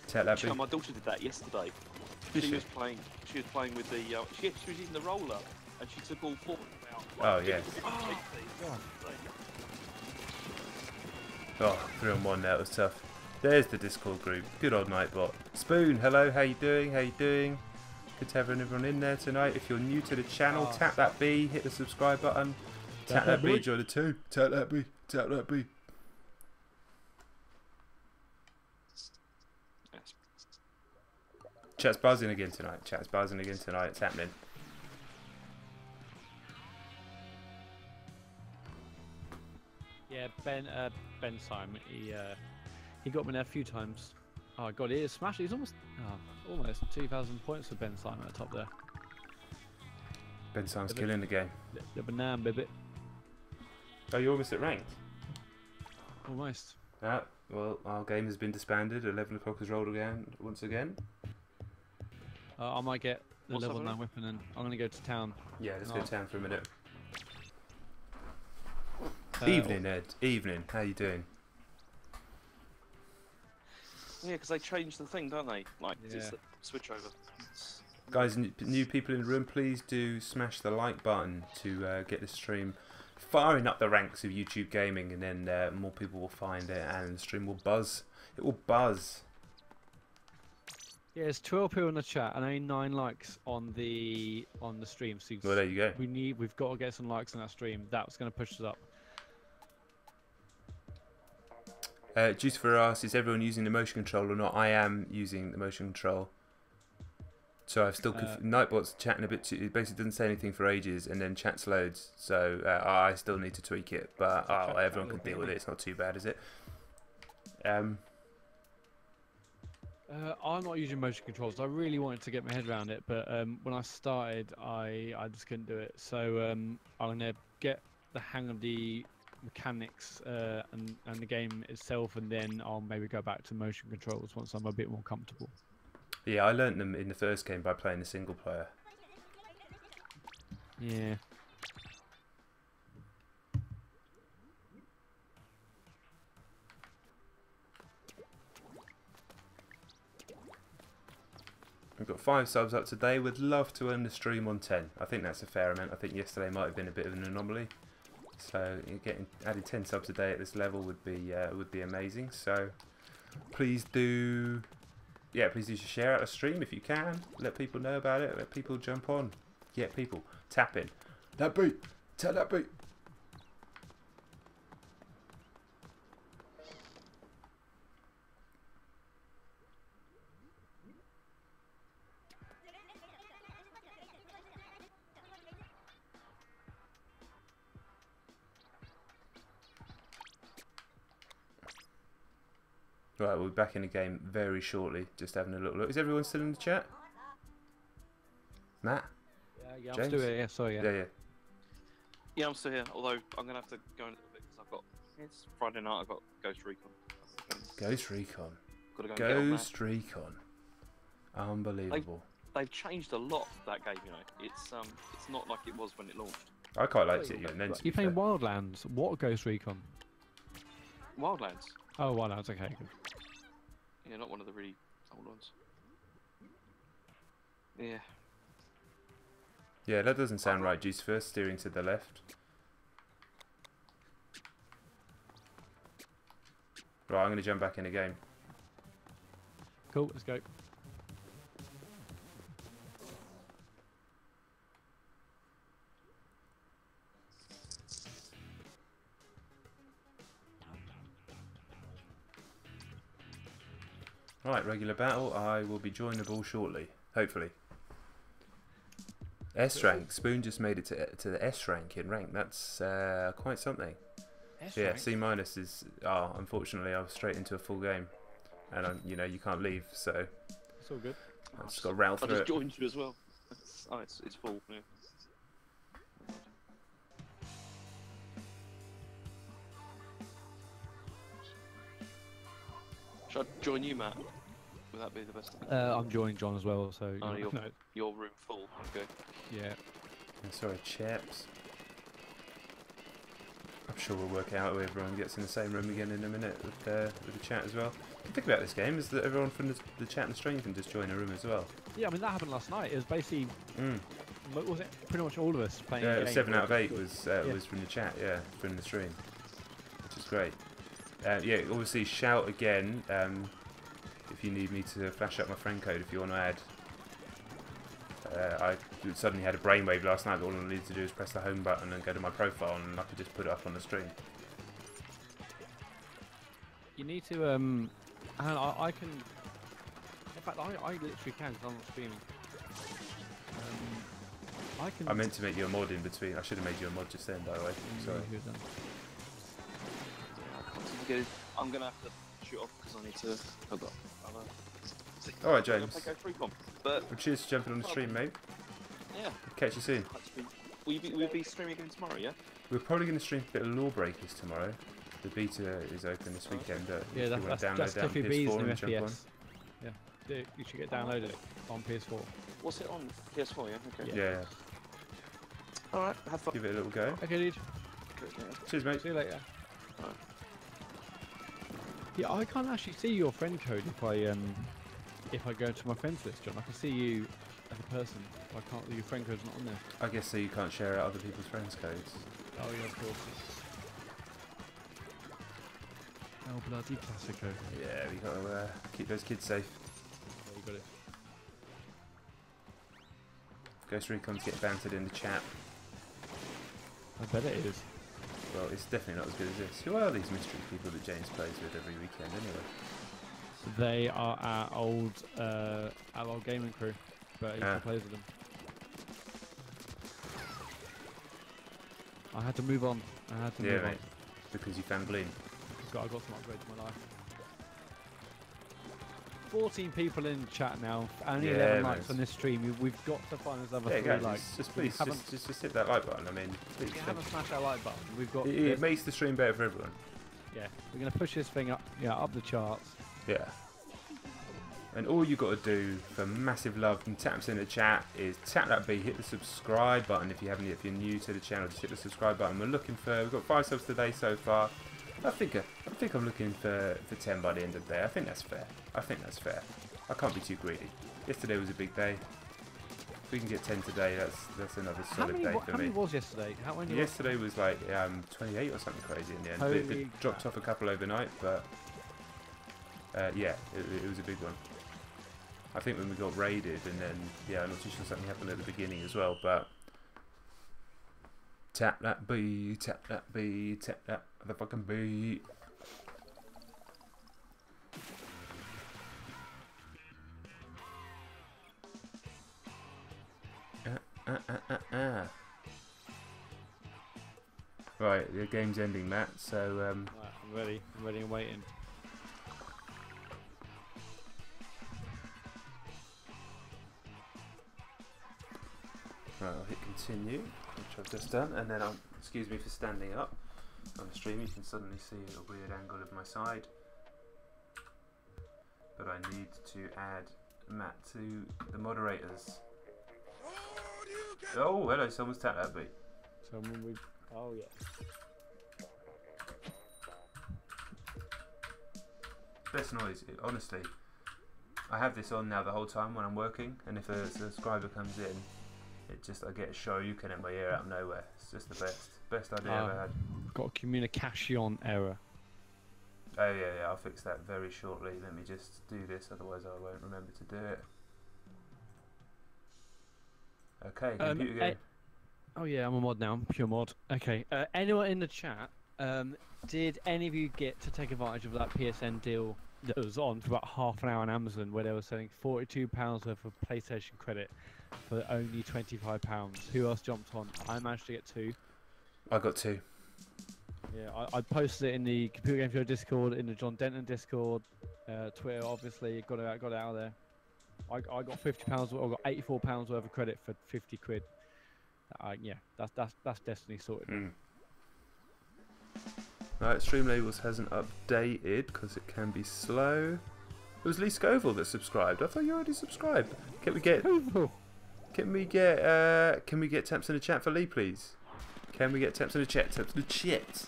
Take that big.
My daughter did that yesterday. She was playing with the. She was using the roller, and she took all four out.
Oh yeah. Oh, 3-on-1 there. It was tough. There's the Discord group. Good old Nightbot. Spoon, hello. How you doing? How you doing? Good to have everyone in there tonight. If you're new to the channel, tap that B, hit the subscribe button. Tap that B, join the team. Tap that B. Tap that B. Chat's buzzing again tonight. Chat's buzzing again tonight. It's happening.
Yeah, Ben Simon. He got me there a few times. Oh god, he is smashed. He's almost 2,000 points for Ben Simon at the top there.
Ben Simon's killing the game.
The banana bibbit.
Oh, you're almost at ranked?
Almost.
Well, our game has been disbanded. 11 o'clock has rolled again. Once again.
I might get the level 9 weapon, and I'm gonna go to town.
Yeah, let's go to town for a minute. Evening, Ed. Evening. How you doing?
Yeah, because they changed the thing, don't they? Like, it's the switch over.
Guys, new people in the room, please do smash the like button to get this stream firing up the ranks of YouTube gaming, and then more people will find it, and the stream will buzz. It will buzz.
Yeah, it's 12 people in the chat and only 9 likes on the stream. So
well, there you go.
We've got to get some likes on that stream. That's going to push us up.
Juice for us, is everyone using the motion control or not? I am using the motion control. So I've still Nightbot's chatting a bit too. It basically doesn't say anything for ages, and then chats loads. So I still need to tweak it, but everyone can deal with it. It's not too bad, is it?
I'm not using motion controls. I really wanted to get my head around it, but when I started, I just couldn't do it. So I'm gonna get the hang of the mechanics and the game itself, and then I'll maybe go back to motion controls once I'm a bit more comfortable.
Yeah, I learnt them in the first game by playing the single player.
Yeah.
We've got 5 subs up today. Would love to end the stream on 10. I think that's a fair amount. I think yesterday might have been a bit of an anomaly. So getting added 10 subs a day at this level would be amazing. So please do, please do share out the stream if you can. Let people know about it. Let people jump on. Get people tap in. That beat. Tell that beat. Right, we'll be back in the game very shortly. Just having a little look. Is everyone still in the chat? Matt?
Yeah, I'm still here. Yeah, sorry.
Yeah.
Yeah, I'm still here. Although I'm gonna have to go in a little bit because it's Friday night. I've got Ghost Recon.
Ghost Recon.
Gotta go and get
Ghost Recon. Unbelievable.
They've changed a lot that game. You know, it's not like it was when it launched.
I quite liked it. Even then,
You're playing Wildlands. What Ghost Recon?
Wildlands.
Oh, Wildlands. Okay. Good.
Yeah, not one of the really old ones. Yeah.
Yeah, that doesn't sound right. Juice first, steering to the left. Right, I'm going to jump back in the game.
Cool, let's go.
Right, regular battle. I will be joinable shortly, hopefully. S rank. Spoon just made it to the S rank in rank. That's quite something. Yeah, C minus is. Unfortunately, I was straight into a full game, and you can't leave, so
it's all good.
I just got to route through
I
it.
just joined you as well. It's full. Yeah. Should I join you, Matt? Would that be the best?
I'm joining John as well, so
your room full. Okay.
Yeah.
Sorry, chaps. I'm sure we'll work out who everyone gets in the same room again in a minute with the chat as well. The thing about this game is that everyone from the chat and the stream can just join a room as well.
Yeah, I mean that happened last night. It was basically, what was it? Pretty much all of us playing.
Yeah, 7 out of 8 was from the chat. Yeah, from the stream, which is great. Yeah, obviously shout again if you need me to flash up my friend code if you want to add. I suddenly had a brainwave last night, but all I needed to do is press the home button and go to my profile, and I could just put it up on the stream.
You need to, and I can. In fact, I literally can because I'm not streaming. I can.
I meant to make you a mod in between. I should have made you a mod just then, by the way. Sorry.
I'm gonna have to shoot off because I need to. I've got
All right, James.
But
well, cheers for jumping on the stream, mate.
Yeah.
Catch you soon.
Will you be streaming again tomorrow? Yeah.
We're probably going to stream a bit of Lawbreakers tomorrow. The beta is open this weekend.
Yeah, that's Cliffy B's new FPS. Yeah, you should get downloaded on PS4.
What's it on PS4? Yeah. Okay.
Yeah.
All right. Have fun.
Give it a little go.
Okay, dude.
Cheers, mate.
See you later. Right. Yeah, I can't actually see your friend code if I go into my friends list, John. I can see you as a person. I can't. Your friend code's not on there.
I guess so. You can't share out other people's friends' codes.
Oh yeah, of course. Oh bloody classico.
Yeah, we got to keep those kids safe.
Yeah, you got it.
Ghost Recon's getting bantered in the chat.
I bet it is.
Well, it's definitely not as good as this. Who are these mystery people that James plays with every weekend, anyway?
They are our old gaming crew. but he still plays with them. I had to move on. I had to move on.
Because you found Gleam.
I got some upgrades in my life. 14 people in chat now. Only 11 likes on this stream. We've got to find us other 3 likes.
Just please, just hit that like button. I mean, please.
If you haven't smashed that like button, we've got.
It makes the stream better for everyone.
Yeah, we're gonna push this thing up, up the charts.
Yeah. And all you got to do for massive love and taps in the chat is tap that B, hit the subscribe button if you haven't yet. If you're new to the channel, just hit the subscribe button. We've got 5 subs today so far. I think I'm looking for 10 by the end of the day. I think that's fair. I can't be too greedy. Yesterday was a big day. If we can get 10 today, that's another solid day for me.
How many was yesterday?
Yesterday was like 28 or something crazy in the end. It dropped off a couple overnight, but yeah, it was a big one. I think when we got raided, and then I'm not too sure something happened at the beginning as well, but tap that B, tap that B, tap that motherfucking B. Right, the game's ending, Matt. So
right, I'm ready and waiting.
Right, I'll hit continue, which I've just done, and then excuse me for standing up on the stream. You can suddenly see a weird angle of my side, but I need to add Matt to the moderators. Oh, hello! Someone's tapped that beat.
Oh yeah.
Best noise, honestly. I have this on now the whole time when I'm working, and if a subscriber comes in, I get a Shoryuken in my ear out of nowhere. It's just the best idea I've ever had.
Got a communication error.
Oh yeah, I'll fix that very shortly. Let me just do this, otherwise I won't remember to do it. Okay, computer game.
Oh yeah, I'm a mod now. I'm pure mod. Okay. Anyone in the chat? Did any of you get to take advantage of that PSN deal that was on for about half an hour on Amazon, where they were selling £42 worth of PlayStation credit for only £25? Who else jumped on? I managed to get 2.
I got 2.
Yeah, I posted it in the Computer Game Show Discord, in the John Denton Discord, Twitter. Obviously, got it out of there. I got £50. I got £84 worth of credit for 50 quid. Yeah, that's Destiny sorted.
Right, Streamlabels hasn't updated because it can be slow. It was Lee Scoville that subscribed. I thought you already subscribed. Can we get taps in the chat for Lee, please? Can we get taps in the chat? Taps in the chat.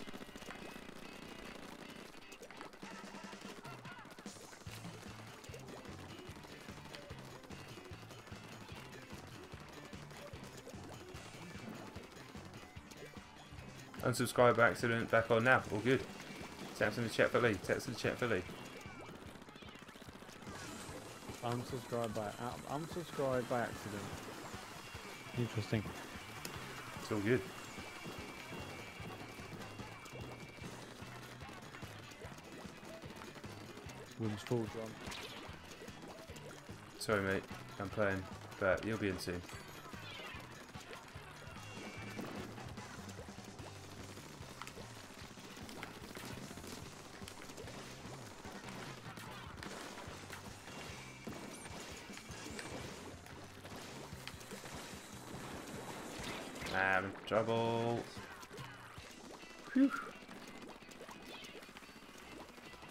Unsubscribe by accident, back on now. All good. Taps in the chat for Lee. Taps in the chat for Lee.
Unsubscribe by accident. Interesting.
It's all good.
Room's full, John.
Sorry, mate. I'm playing, but you'll be in soon. I'm in trouble. Whew.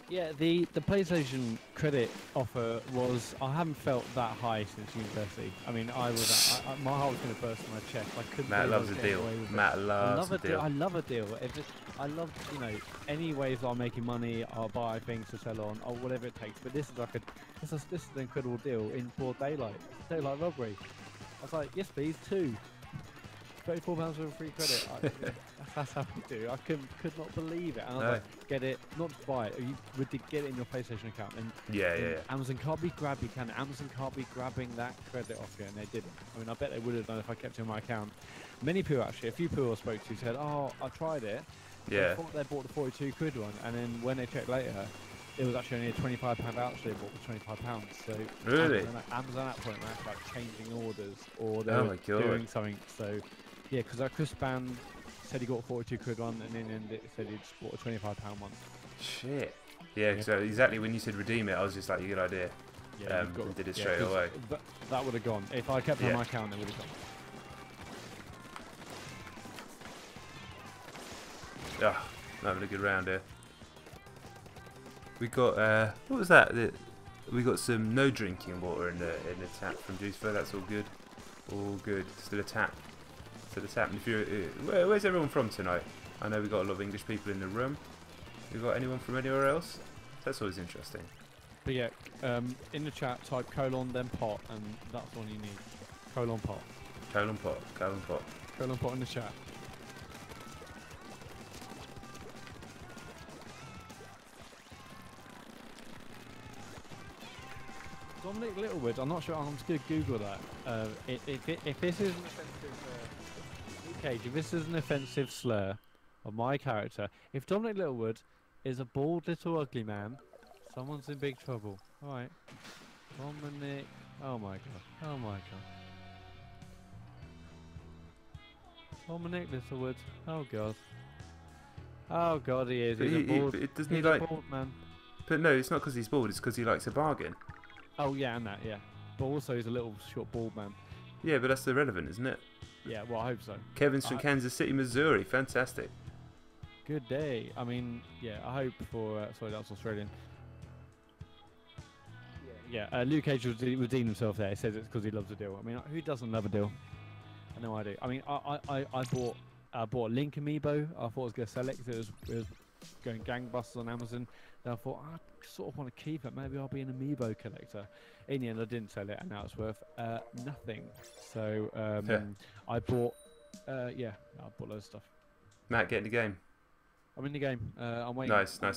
Yeah, the PlayStation credit offer was, I haven't felt that high since university. I mean, my heart was going to burst in my chest. I couldn't.
Matt loves a deal. Matt loves a deal.
I love a deal. I love, any ways I'm making money, I'll buy things to sell on, or whatever it takes. But this is like this is an incredible deal in broad daylight robbery. I was like, yes please, 2. £34 worth of free credit. That's how we do. I could not believe it. And I was like, get it, not buy it. You would get it in your PlayStation account. And
yeah.
Amazon can't be Amazon can't be grabbing that credit off you, and they didn't. I mean, I bet they would have done if I kept it in my account. Many people actually, a few people I spoke to said, "Oh, I tried it."
Yeah.
They bought the 42 quid one, and then when they checked later, it was actually only a £25 voucher they bought for £25. So
Really?
Amazon at point were like changing orders or they
Oh
were
my God.
doing something. So yeah, because our Chris Band said he got 42 quid one, and then it said he just bought a £25 one.
Shit. Yeah, so exactly when you said redeem it, I was just like, good idea.
Yeah, you've got,
and did it
yeah,
straight away.
That would have gone. If I kept it on my account, it would have gone.
Ah, having a good round here. We got what was that? We got some no drinking water in the tap from Juiceful. That's all good. All good. Still a tap. Still a tap. And if you're, where's everyone from tonight? I know we got a lot of English people in the room. You got anyone from anywhere else? That's always interesting.
But yeah, in the chat, type : then pot, and that's all you need. : pot.
Colon pot. Colon pot.
Colon pot in the chat. Dominic Littlewood, I'm not sure. I'm just going to Google that. If this is an offensive, Cage, if this is an offensive slur of my character, if Dominic Littlewood is a bald little ugly man, someone's in big trouble. All right, Dominic. Oh my god. Oh my god. Dominic Littlewood. Oh god. Oh god, he is. He's a bald. He's a bald man.
But no, it's not because he's bald. It's because he likes a bargain.
Oh yeah, and that, yeah. But also he's a little short bald man.
Yeah, but that's irrelevant, isn't it?
Yeah, well I hope so.
Kevin's from Kansas City, Missouri. Fantastic.
Good day. I mean, yeah, I hope for... sorry, that was Australian. Yeah, Luke Cage redeemed himself there. He says it's because he loves a deal. I mean, who doesn't love a deal? I know I do. I mean, I bought a Link amiibo. I thought I was going to sell it because it was going gangbusters on Amazon. Then I thought, I sort of want to keep it. Maybe I'll be an amiibo collector. In the end, I didn't sell it, and now it's worth nothing. So I bought, I bought loads of stuff.
Matt, get in the game.
I'm in the game. I'm waiting.
Nice.
I'm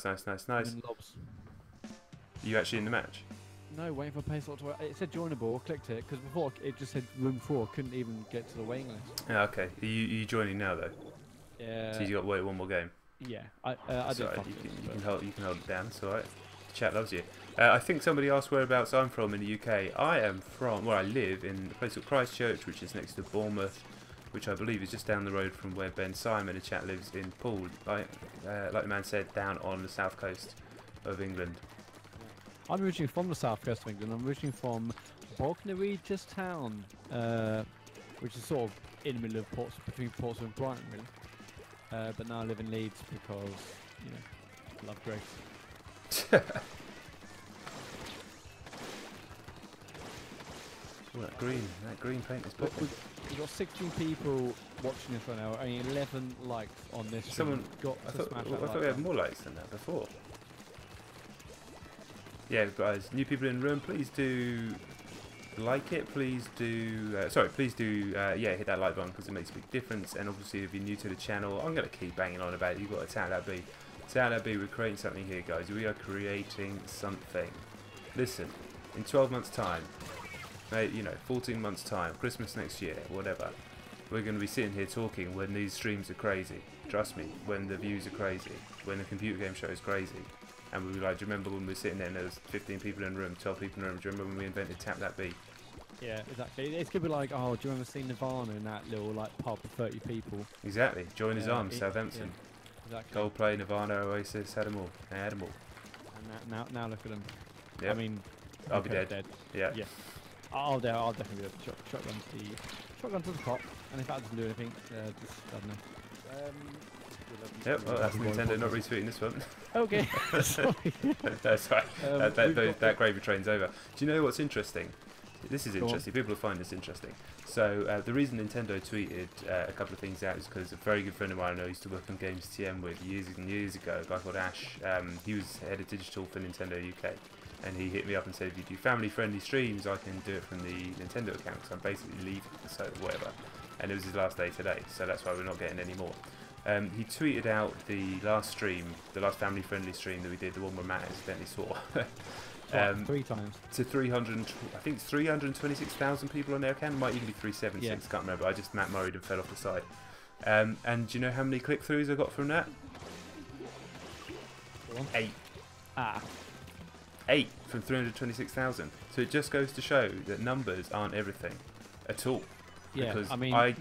in lobs.
Are you actually in the match?
No, waiting for Payslot to work. It said joinable. I clicked it because before it just said room 4. Couldn't even get to the waiting list.
Yeah, okay. Are you joining now though?
Yeah.
So you got to wait one more game.
Yeah, I did.
You can hold it down. It's all right. The chat loves you. I think somebody asked whereabouts I'm from in the UK. I am from where I live in a place called Christchurch, which is next to Bournemouth, which I believe is just down the road from where Ben Simon, the chat, lives in Poole. Like the man said, down on the south coast of England.
I'm originally from the south coast of England. I'm originally from Bognor Regis town, which is sort of in the middle of between Portsmouth and Brighton, really. But now I live in Leeds because, you know, love Grace.
Oh, that green paint is popping.
We've got 16 people watching this right now. Only 11 likes on this.
Someone
got to smash that
I thought we had more likes than that before. Yeah, guys, new people in the room, please do like it. Please do, hit that like button because it makes a big difference. And obviously, if you're new to the channel, I'm going to keep banging on about it. You've got to tap that B. Tap that B, we're creating something here, guys. We are creating something. Listen, in 12 months' time, 14 months' time, Christmas next year, whatever, we're going to be sitting here talking when these streams are crazy. Trust me, when the views are crazy, when the computer game show is crazy. And we'll be like, do you remember when we were sitting there and there was 15 people in the room, 12 people in the room? Do you remember when we invented Tap That B?
Yeah, exactly. It's going to be like, oh, do you remember seeing Nirvana in that little like pub for 30 people?
Exactly. Join his arms, Southampton.
Yeah, exactly.
Coldplay, Nirvana, Oasis, had them all. They had them all.
And now look at them.
Yep.
I mean,
I'll be dead. Yeah.
Yeah. I'll definitely do it. Shotgun to the top, and if that doesn't do anything, just I don't know.
Yep, well, that's Nintendo not retweeting this one.
Okay. Sorry.
That's right. That gravy train's over. Do you know what's interesting? This is interesting. People will find this interesting. So the reason Nintendo tweeted a couple of things out is because a very good friend of mine I used to work on Games TM with years and years ago, a guy called Ash. He was head of digital for Nintendo UK. And he hit me up and said, if you do family-friendly streams, I can do it from the Nintendo account, because I'm basically leaving, so whatever. And it was his last day today, so that's why we're not getting any more. He tweeted out the last stream, the last family-friendly stream that we did, the one where Matt accidentally saw.
3 times.
To 326,000 people on their account, it might even be 376, can't remember. I just Matt Murray'd and fell off the side. And do you know how many click-throughs I got from that? 8. 8 from 326,000. So it just goes to show that numbers aren't everything at all.
Yeah,
Because
I mean,
I
you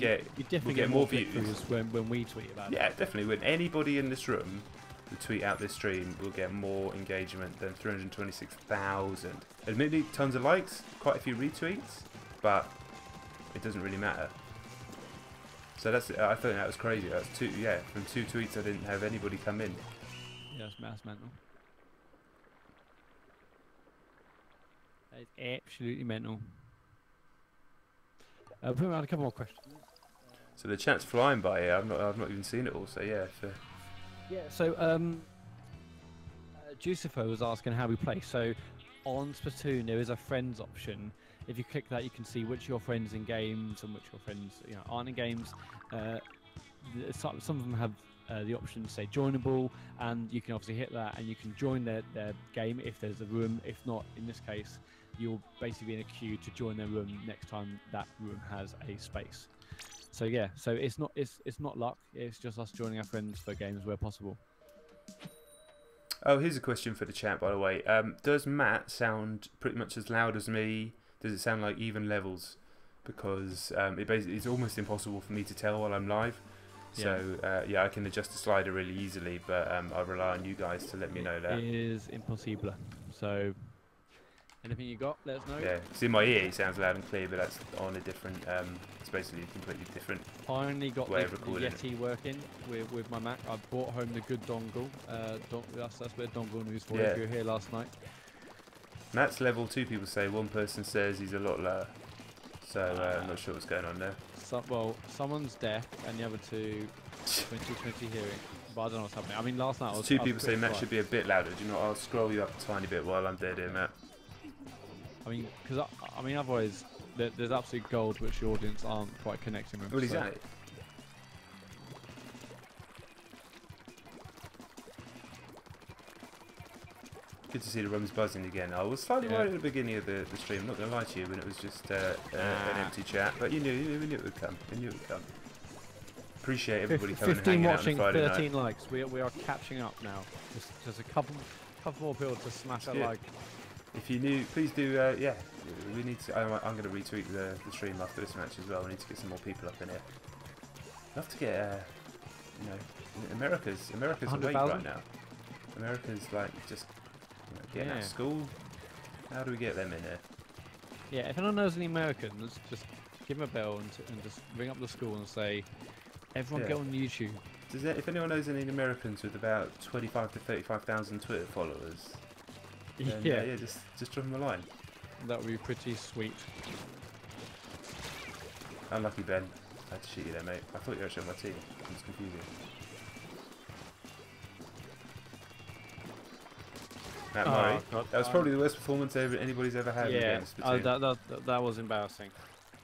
definitely
get more
views
views
when we tweet about it.
Yeah, definitely. When anybody in this room who tweet out this stream will get more engagement than 326,000. Admittedly, tons of likes, quite a few retweets, but it doesn't really matter. So that's, I thought that was crazy. That's from 2 tweets I didn't have anybody come in.
Yeah, that's mental. That is absolutely mental. Put around a couple more questions.
So the chat's flying by here. I've not even seen it all. So yeah.
Yeah. So Jucifer was asking how we play. So on Splatoon there is a friends option. If you click that, you can see which of your friends in games and which of your friends aren't in games. Some of them have the option to say joinable, and you can obviously hit that and you can join their game if there's a room. If not, in this case, you'll basically be in a queue to join their room next time that room has a space. So yeah, so it's not luck. It's just us joining our friends for games where possible.
Oh, here's a question for the chat, by the way. Does Matt sound pretty much as loud as me? Does it sound like even levels? Because it's almost impossible for me to tell while I'm live. So I can adjust the slider really easily, but I rely on you guys to let me know that.
It is impossible. So anything you got, let us know.
Yeah, it's in my ear. It sounds loud and clear, but that's on a different. It's basically a completely different.
Finally got the Yeti
it.
working with my Mac. I brought home the good dongle. That's a bit of dongle news for you
Yeah.
if you were here last night.
Matt's level 2. People say one person says he's a lot lower. So I'm not sure what's going on there.
Someone's deaf and the other two 20/20 hearing. But I don't know what's happening. I mean, last night I was.
2 people say Matt should be a bit louder. Do you know? I'll scroll you up a tiny bit while I'm dead here, Matt.
I mean, because otherwise there's absolute gold which the audience aren't quite connecting with.
Well, exactly. Good to see the rooms buzzing again. I was slightly worried at the beginning of the stream. I'm not going to lie to you when it was just an empty chat, but you knew it would come. You knew it would come. Appreciate everybody coming and
15
hanging
watching,
out on Friday
13
night.
likes. We are catching up now. Just a couple more people to smash that like.
If you knew, please do. We need to. I'm going to retweet the stream after this match as well. We need to get some more people up in here. Love to get, America's awake right now. America's like just getting out of school. How do we get them in here?
Yeah, if anyone knows any Americans, just give them a bell and just ring up the school and say, everyone get on YouTube.
If anyone knows any Americans with about 25 to 35,000 Twitter followers, then, just drop them a line.
That would be pretty sweet.
Unlucky Ben. I had to shoot you there, mate. I thought you were actually on my team. It was confusing. Matt Murray. That was probably the worst performance anybody's ever had.
Yeah, that was embarrassing.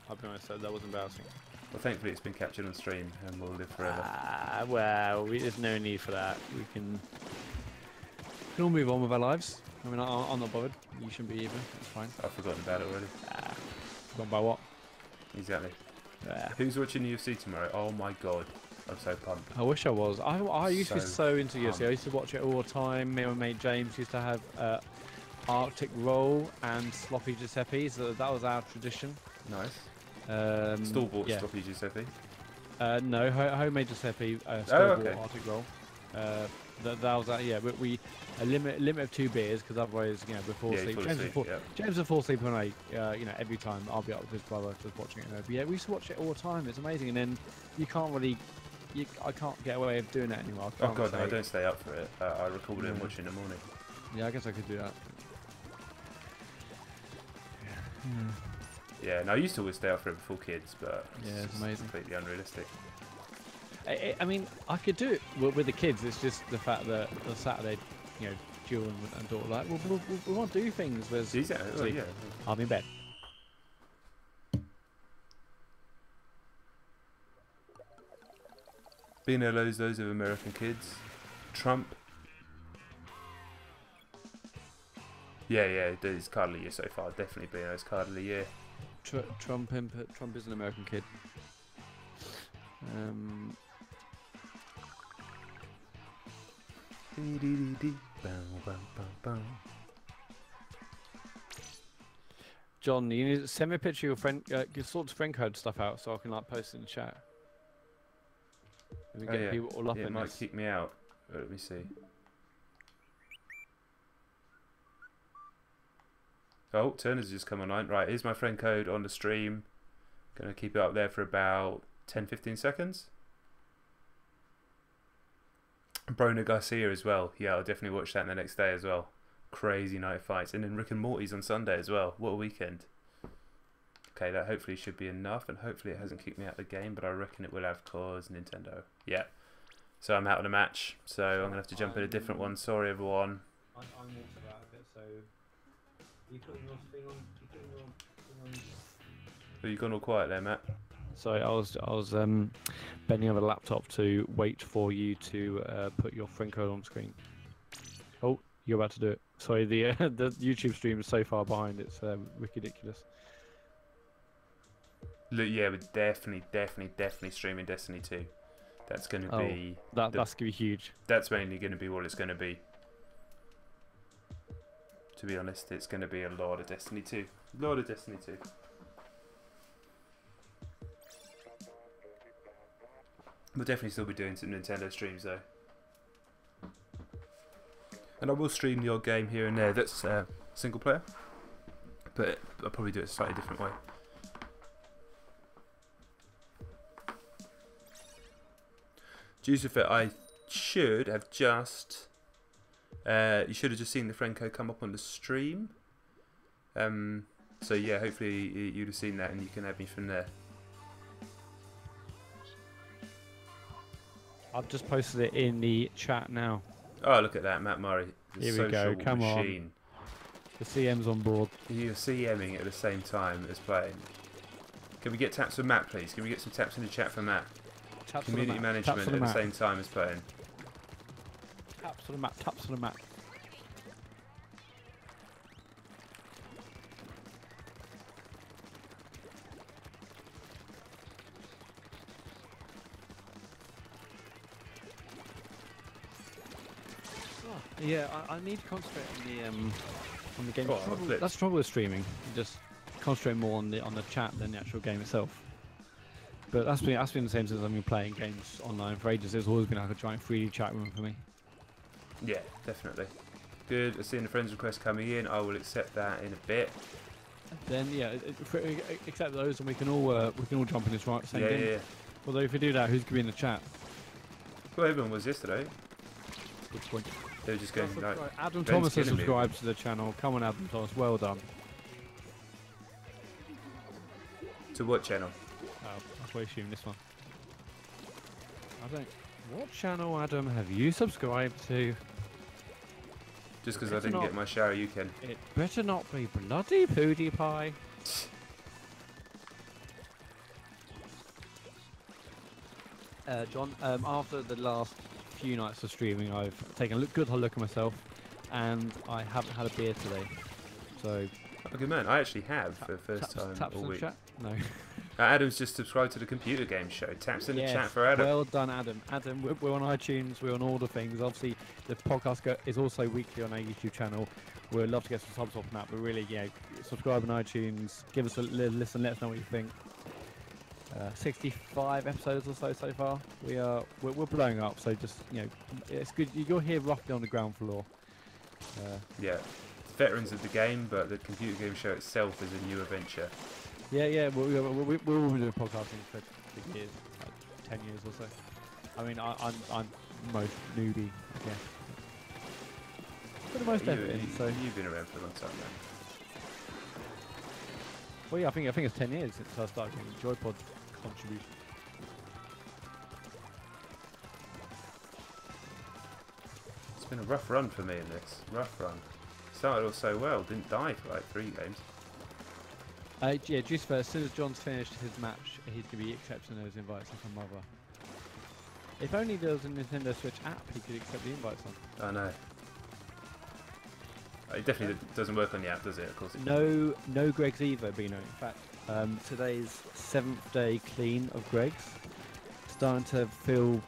I'll be honest, that was embarrassing.
Well, thankfully it's been captured on stream and will live forever.
Well, there's no need for that. We can all move on with our lives. I mean, I'm not bothered. You shouldn't be either. It's fine.
I've forgotten about it already.
Forgotten about what?
Exactly. Who's watching UFC tomorrow? Oh my god. I'm so pumped.
I wish I was. I used to be so into UFC. I used to watch it all the time. Me and my mate James used to have Arctic Roll and Sloppy Giuseppe's. That was our tradition.
Nice. Store-bought Sloppy Giuseppe?
No, homemade Giuseppe, store-bought Arctic Roll. That was we a limit of 2 beers because otherwise before sleep. James will fall asleep when every time I'll be up with his brother just watching it. But yeah, we used to watch it all the time. It's amazing, and then I can't get away with doing that anymore.
Oh god, no, I don't stay up for it. I record it and watch it in the morning.
Yeah, I guess I could do that.
Yeah, no, I used to always stay up for it before kids, but
it's amazing.
Completely unrealistic.
I mean, I could do it with the kids. It's just the fact that the Saturday, Jill and daughter like, we want to do things. I'm in bed.
Being those of American kids. Trump. Yeah, it's card of the year so far. Definitely being those card of the year.
Trump is an American kid. John, you need to send me a picture of your friend, your sort of friend code stuff out so I can like post it in the chat. And we get people all up
it
in
might
this.
kick me out. Let me see. Oh, Turner's just come online. Right, here's my friend code on the stream. Gonna keep it up there for about 10-15 seconds. Bruno Garcia as well. Yeah, I'll definitely watch that the next day as well. Crazy night of fights. And then Rick and Morty's on Sunday as well. What a weekend. Okay, that hopefully should be enough, and hopefully it hasn't kicked me out of the game, but I reckon it will have cause Nintendo. Yeah. So I'm out of the match, so I'm going to have to jump in a different one. Sorry, everyone.
I'm also out of it, so... You putting your thing on...
Have you gone all quiet there, Matt?
Sorry, I was bending over the laptop to wait for you to put your friend code on screen. Oh, you're about to do it. Sorry, the the YouTube stream is so far behind, it's ridiculous.
Look, yeah, we're definitely streaming Destiny 2. That's going to be...
That's going to be huge.
That's mainly going to be what it's going to be. To be honest, it's going to be a lot of Destiny 2. A lot of Destiny 2. We'll definitely still be doing some Nintendo streams though. And I will stream the odd game here and there that's single player. But I'll probably do it a slightly different way. Jusufit, I should have just... you should have just seen the friend code come up on the stream. So yeah, hopefully you'd have seen that and you can add me from there.
I've just posted it in the chat now.
Oh, look at that, Matt Murray. The
Here we go, come
machine.
On. The CM's on board.
You're CMing at the same time as playing. Can we get taps from Matt, please? Can we get some taps in the chat for Matt?
Taps
Community management at the same time as playing.
Taps for the map, taps for the map. Yeah, I need to concentrate on the game. That's the trouble with streaming. You just concentrate more on the chat than the actual game itself. But that's been the same since I've been playing games online for ages. There's always been like a giant 3D chat room for me.
Yeah, definitely. Good. I've seen the friends request coming in. I will accept that in a bit.
Then yeah, accept those, and we can all jump in this same game.
Yeah.
Although if we do that, who's gonna be in the chat?
Well, everyone was yesterday.
Good point.
They were just going like...
Adam Thomas has subscribed to the channel. Come on, Adam Thomas. Well done.
To what channel?
That's why I assume this one. What channel, Adam, have you subscribed to?
Just because I didn't get my shower, you can.
It better not be bloody PewDiePie. John, after the last few nights of streaming, I've taken a good look at myself, and I haven't had a beer today. So.
Oh, good man. I actually have for the first time all week.
Chat? No.
Adam's just subscribed to the Computer Game Show. Taps in the chat for Adam.
Well done, Adam. Adam, we're on iTunes. We're on all the things. Obviously, the podcast is also weekly on our YouTube channel. We'd love to get some subs off that, but really, subscribe on iTunes. Give us a little listen. Let us know what you think. 65 episodes or so far. We're blowing up. So just it's good. You're here roughly on the ground floor.
Yeah, veterans of the game, but the Computer Game Show itself is a new adventure.
Yeah. We've been doing podcasting for years, like 10 years or so. I mean, I'm most newbie, I guess. For the most everything. So
you've been around for a long time now.
Well, yeah, I think it's 10 years since I started doing Joypod contribution.
It's been a rough run for me in this. Rough run. Started off so well, didn't die for like 3 games.
Yeah, just as soon as John's finished his match, he's going to be accepting those invites from mother. If only there was a Nintendo Switch app he could accept the invites on.
I know. It definitely doesn't work on the app, does it? Of course it
No Greg's either, Bino. In fact, today's 7th day clean of Greg's. Starting to feel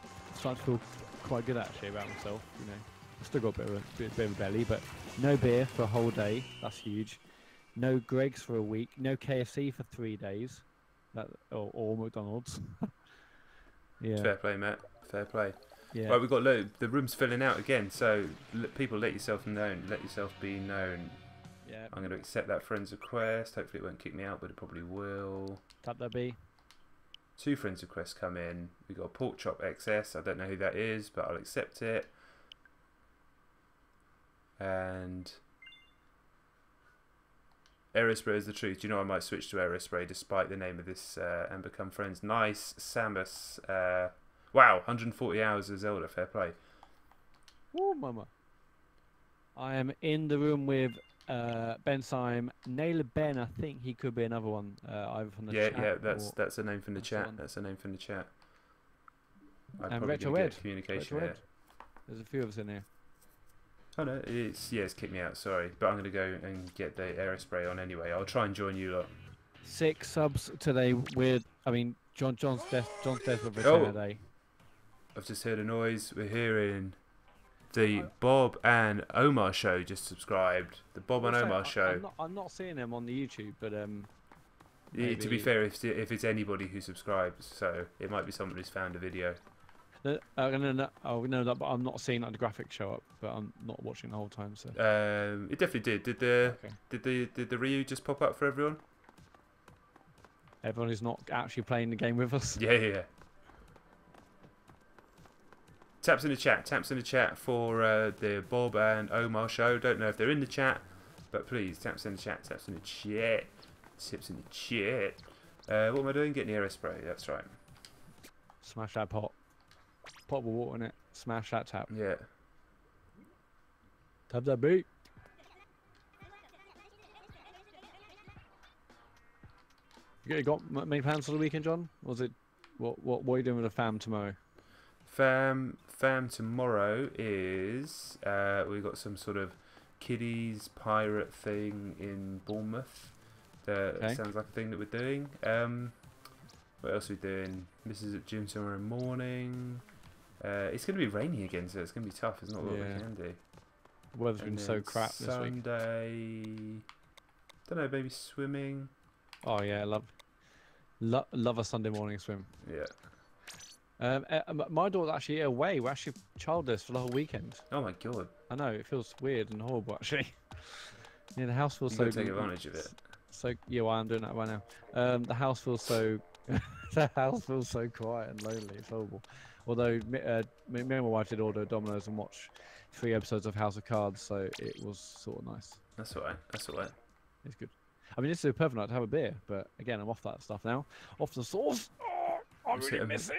quite good actually about myself. I've still got a bit of a belly, but no beer for a whole day. That's huge. no Greg's for a week, no KFC for 3 days, or McDonald's. Yeah.
Fair play, Matt. Fair play.
Yeah.
Right, we've got the room's filling out again, so people, let yourself known. Let yourself be known.
Yeah.
I'm going to accept that friend's request. Hopefully it won't kick me out, but it probably will.
Tap that B.
2 friends requests come in. We've got a pork chop XS. I don't know who that is, but I'll accept it. And Aerospray is the truth. Do you know I might switch to Aerospray despite the name of this and become friends? Nice, Samus. Wow, 140 hours of Zelda. Fair play.
Woo, mama. I am in the room with Ben Syme. Naylor Ben, I think he could be another one. Either from the chat.
Yeah, that's a name from the chat. That's a name from the chat.
And Retro Ed.
Communication.
Retro Ed. There's a few of us in here.
Oh no, it's kicked me out. Sorry, but I'm gonna go and get the Aerospray on anyway. I'll try and join you lot.
6 subs today. John's death with return today.
I've just heard a noise. We're hearing the Bob and Omar show just subscribed. The Bob and Omar show.
I'm not seeing them on the YouTube, but
to be fair, if it's anybody who subscribes, so it might be someone who's found a video.
No, but I'm not seeing the graphics show up, but I'm not watching the whole time. So
it definitely did. Did the Ryu just pop up for everyone?
Everyone who's not actually playing the game with us.
Yeah. Taps in the chat for the Bob and Omar show. Don't know if they're in the chat, but please, taps in the chat. What am I doing? Getting the Aerospray. That's right.
Smash that pot. Pot with water in it. Smash that tap.
Yeah.
Tap that beat. You got many plans for the weekend, John? Or was it what are you doing with the fam tomorrow?
Fam tomorrow is we've got some sort of kiddies pirate thing in Bournemouth. That sounds like a thing that we're doing. What else are we doing? This is at gym tomorrow morning. It's going to be rainy again, so it's going to be tough. There's not a lot we can do.
The weather's been so crap this week.
Sunday, don't know, maybe swimming.
Oh yeah, love a Sunday morning swim.
Yeah.
My daughter's actually away. We're actually childless for the whole weekend.
Oh my god.
I know, it feels weird and horrible actually. Yeah, the house feels so.
You take advantage of it.
So yeah, well, I'm doing that right now. The house feels so. The house feels so quiet and lonely. It's horrible. Although me and my wife did order Domino's and watch 3 episodes of House of Cards, so it was sort of nice.
That's alright.
It's good. I mean, this is a perfect night to have a beer, but again, I'm off that stuff now. Off the sauce. Oh, I really miss it.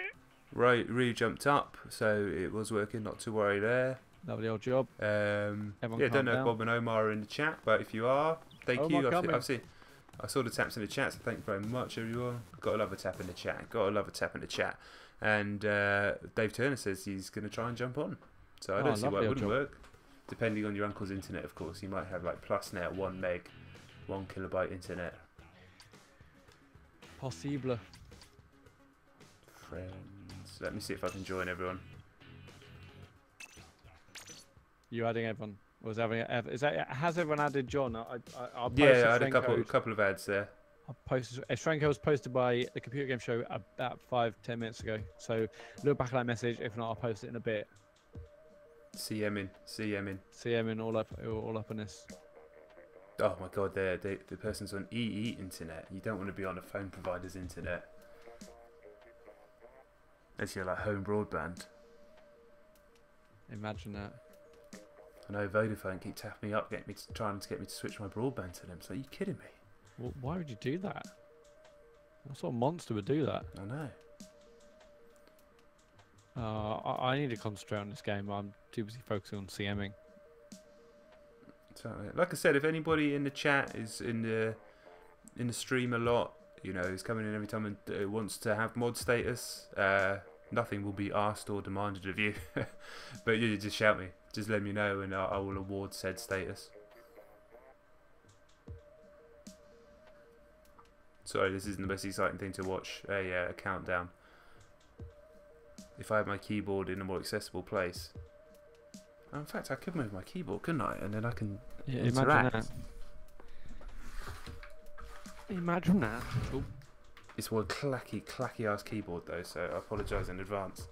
Right, Ryu jumped up, so it was working. Not to worry there.
Lovely old job.
Yeah, don't know if Bob and Omar are in the chat, but if you are, thank you. I saw the taps in the chat, so thank you very much, everyone. Gotta love a tap in the chat. And Dave Turner says he's going to try and jump on. So I don't see why it wouldn't work. Depending on your uncle's internet, of course. You might have like PlusNet, 1 meg, 1 kilobyte internet.
Possible.
Friends. Let me see if I can join everyone.
You adding everyone? Has everyone added John? I
had a couple of ads there.
Franco was posted by the Computer Game Show about 5-10 minutes ago. So look back at that message. If not, I'll post it in a bit.
CM in
all up on this.
Oh my god, the person's on EE internet. You don't want to be on a phone provider's internet. That's your like home broadband.
Imagine that.
I know Vodafone keep tapping me up, trying to get me to switch my broadband to them. So are you kidding me?
Well, why would you do that? What sort of monster would do that?
I know.
I need to concentrate on this game. I'm too busy focusing on CMing.
So, like I said, if anybody in the chat is in the stream a lot, you know, is coming in every time and wants to have mod status, nothing will be asked or demanded of you. But you just shout me, just let me know, and I will award said status. Sorry, this isn't the most exciting thing to watch. A countdown. If I had my keyboard in a more accessible place. In fact, I could move my keyboard, couldn't I? And then I can interact.
Imagine that. Imagine that. Oh.
It's one clacky ass keyboard though, so I apologise in advance.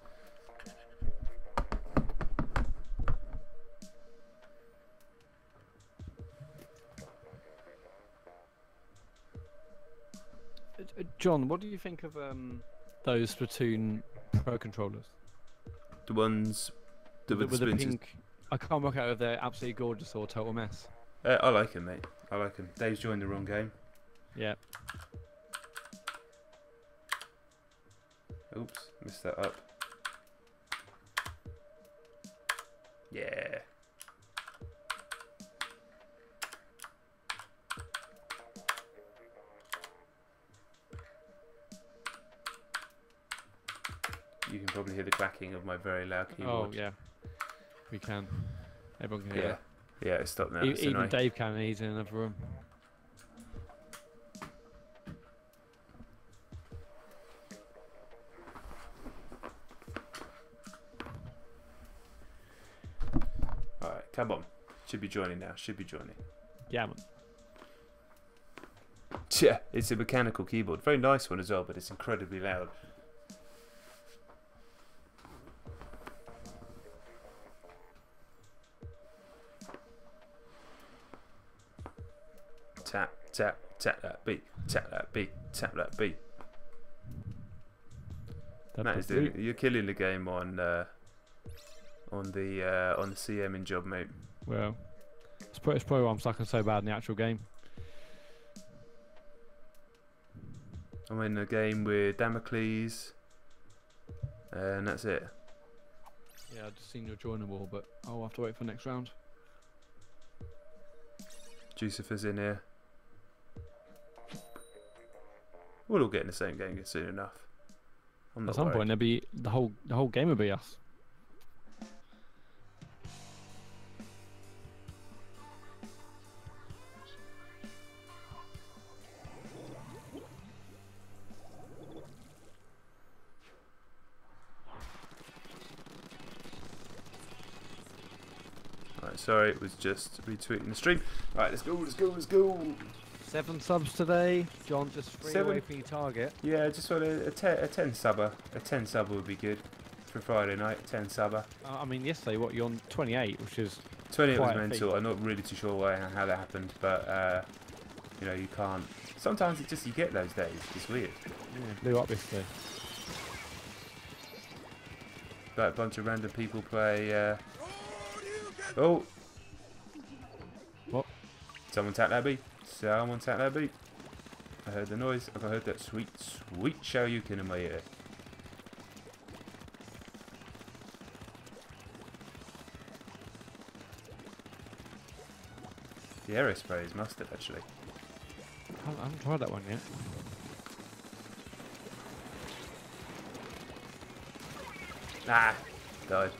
John, what do you think of those Splatoon Pro controllers?
The ones with the
with the
splinters.
pink. I can't work out if they're absolutely gorgeous or total mess.
I like them, mate. I like them. Dave's joined the wrong game.
Yeah.
Oops, messed that up. Yeah. You can probably hear the clacking of my very loud keyboard.
Oh yeah, we can. Everyone can hear
Yeah.
that.
Yeah, it's stopped now. It's
Even
annoying.
Dave can, and he's in another room.
Alright, come on. Should be joining now. Should be joining.
Yeah, man.
Yeah, it's a mechanical keyboard. Very nice one as well, but it's incredibly loud. Tap, tap, tap that beat. Tap that beat. Tap that beat. Matt is doing it. You're killing the game on the CMing job, mate.
Well, it's probably why I'm sucking so bad in the actual game.
I'm in a game with Damocles, and that's it.
Yeah, I've just seen your joinable, but I'll have to wait for next round.
Jucifer's in here. We'll all get in the same game soon enough. I'm not
At some
worried.
point, there'll be the whole game will be us.
Right, sorry, it was just retweeting the stream. Right, let's go, let's go, let's go.
7 subs today. John, just 3
7?
away from your target.
Yeah, just want a 10 subber. A 10 subber would be good for Friday night. 10 subber.
I mean, yesterday, you're on 28, which is
28 was
quite a
mental.
feat.
I'm not really too sure how that happened, but you know, you can't. Sometimes you get those days. It's weird.
yeah, blew up yesterday.
Like a bunch of random people play. Oh.
What?
Someone tap that beat. Someone tap that beat. I heard the noise. I heard that sweet Shoryuken in my ear. The aerospray is mustard, actually.
I haven't tried that one yet.
Ah, died.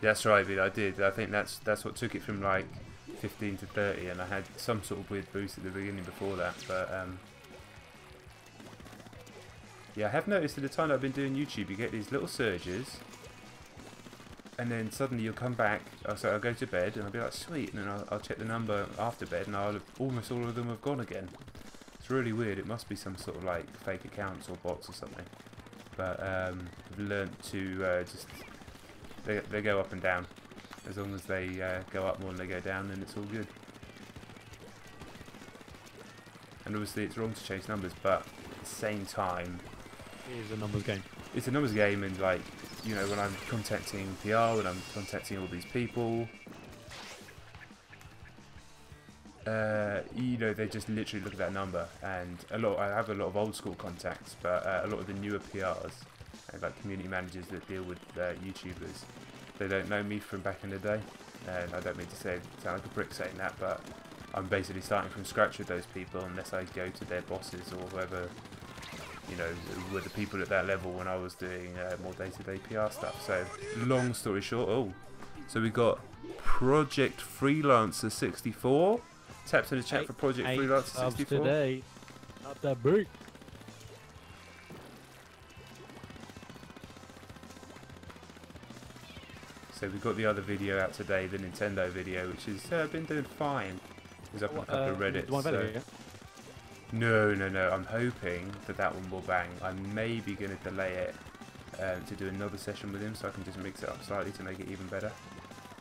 That's right, but I did. I think that's what took it from like 15 to 30, and I had some sort of weird boost at the beginning before that. But yeah, I have noticed that the time I've been doing YouTube, you get these little surges, and then suddenly you'll come back. So I'll go to bed, and I'll be like, sweet, and then I'll check the number after bed, and almost all of them have gone again. It's really weird. It must be some sort of like fake accounts or bots or something. But I've learnt to just they go up and down. As long as they go up more than they go down, then it's all good. And obviously it's wrong to chase numbers, but at the same time,
It is a numbers game.
it's a numbers game, and like, you know, when I'm contacting PR, when I'm contacting all these people, you know, they just literally look at that number, and I have a lot of old school contacts, but a lot of the newer PRs and like community managers that deal with YouTubers, they don't know me from back in the day, and I don't mean to sound like a prick saying that, but I'm basically starting from scratch with those people unless I go to their bosses or whoever, you know, were the people at that level when I was doing more day-to-day PR stuff. So long story short, so we got Project Freelancer 64. Tap to the chat for Project Freelancer
subs
64.
today. Not that big.
So we've got the other video out today, the Nintendo video, which has been doing fine. He's up on a couple of Reddits.
The one better, yeah?
No. I'm hoping that one will bang. I'm maybe going to delay it to do another session with him, so I can just mix it up slightly to make it even better.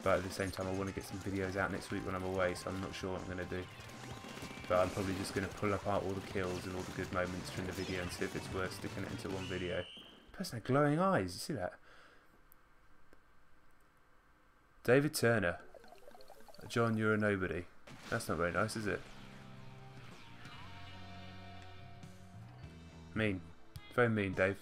But at the same time, I want to get some videos out next week when I'm away, so I'm not sure what I'm going to do. But I'm probably just going to pull apart all the kills and all the good moments from the video and see if it's worth sticking it into one video. Person had glowing eyes, you see that? David Turner. John, you're a nobody. That's not very nice, is it? Mean. Very mean, Dave.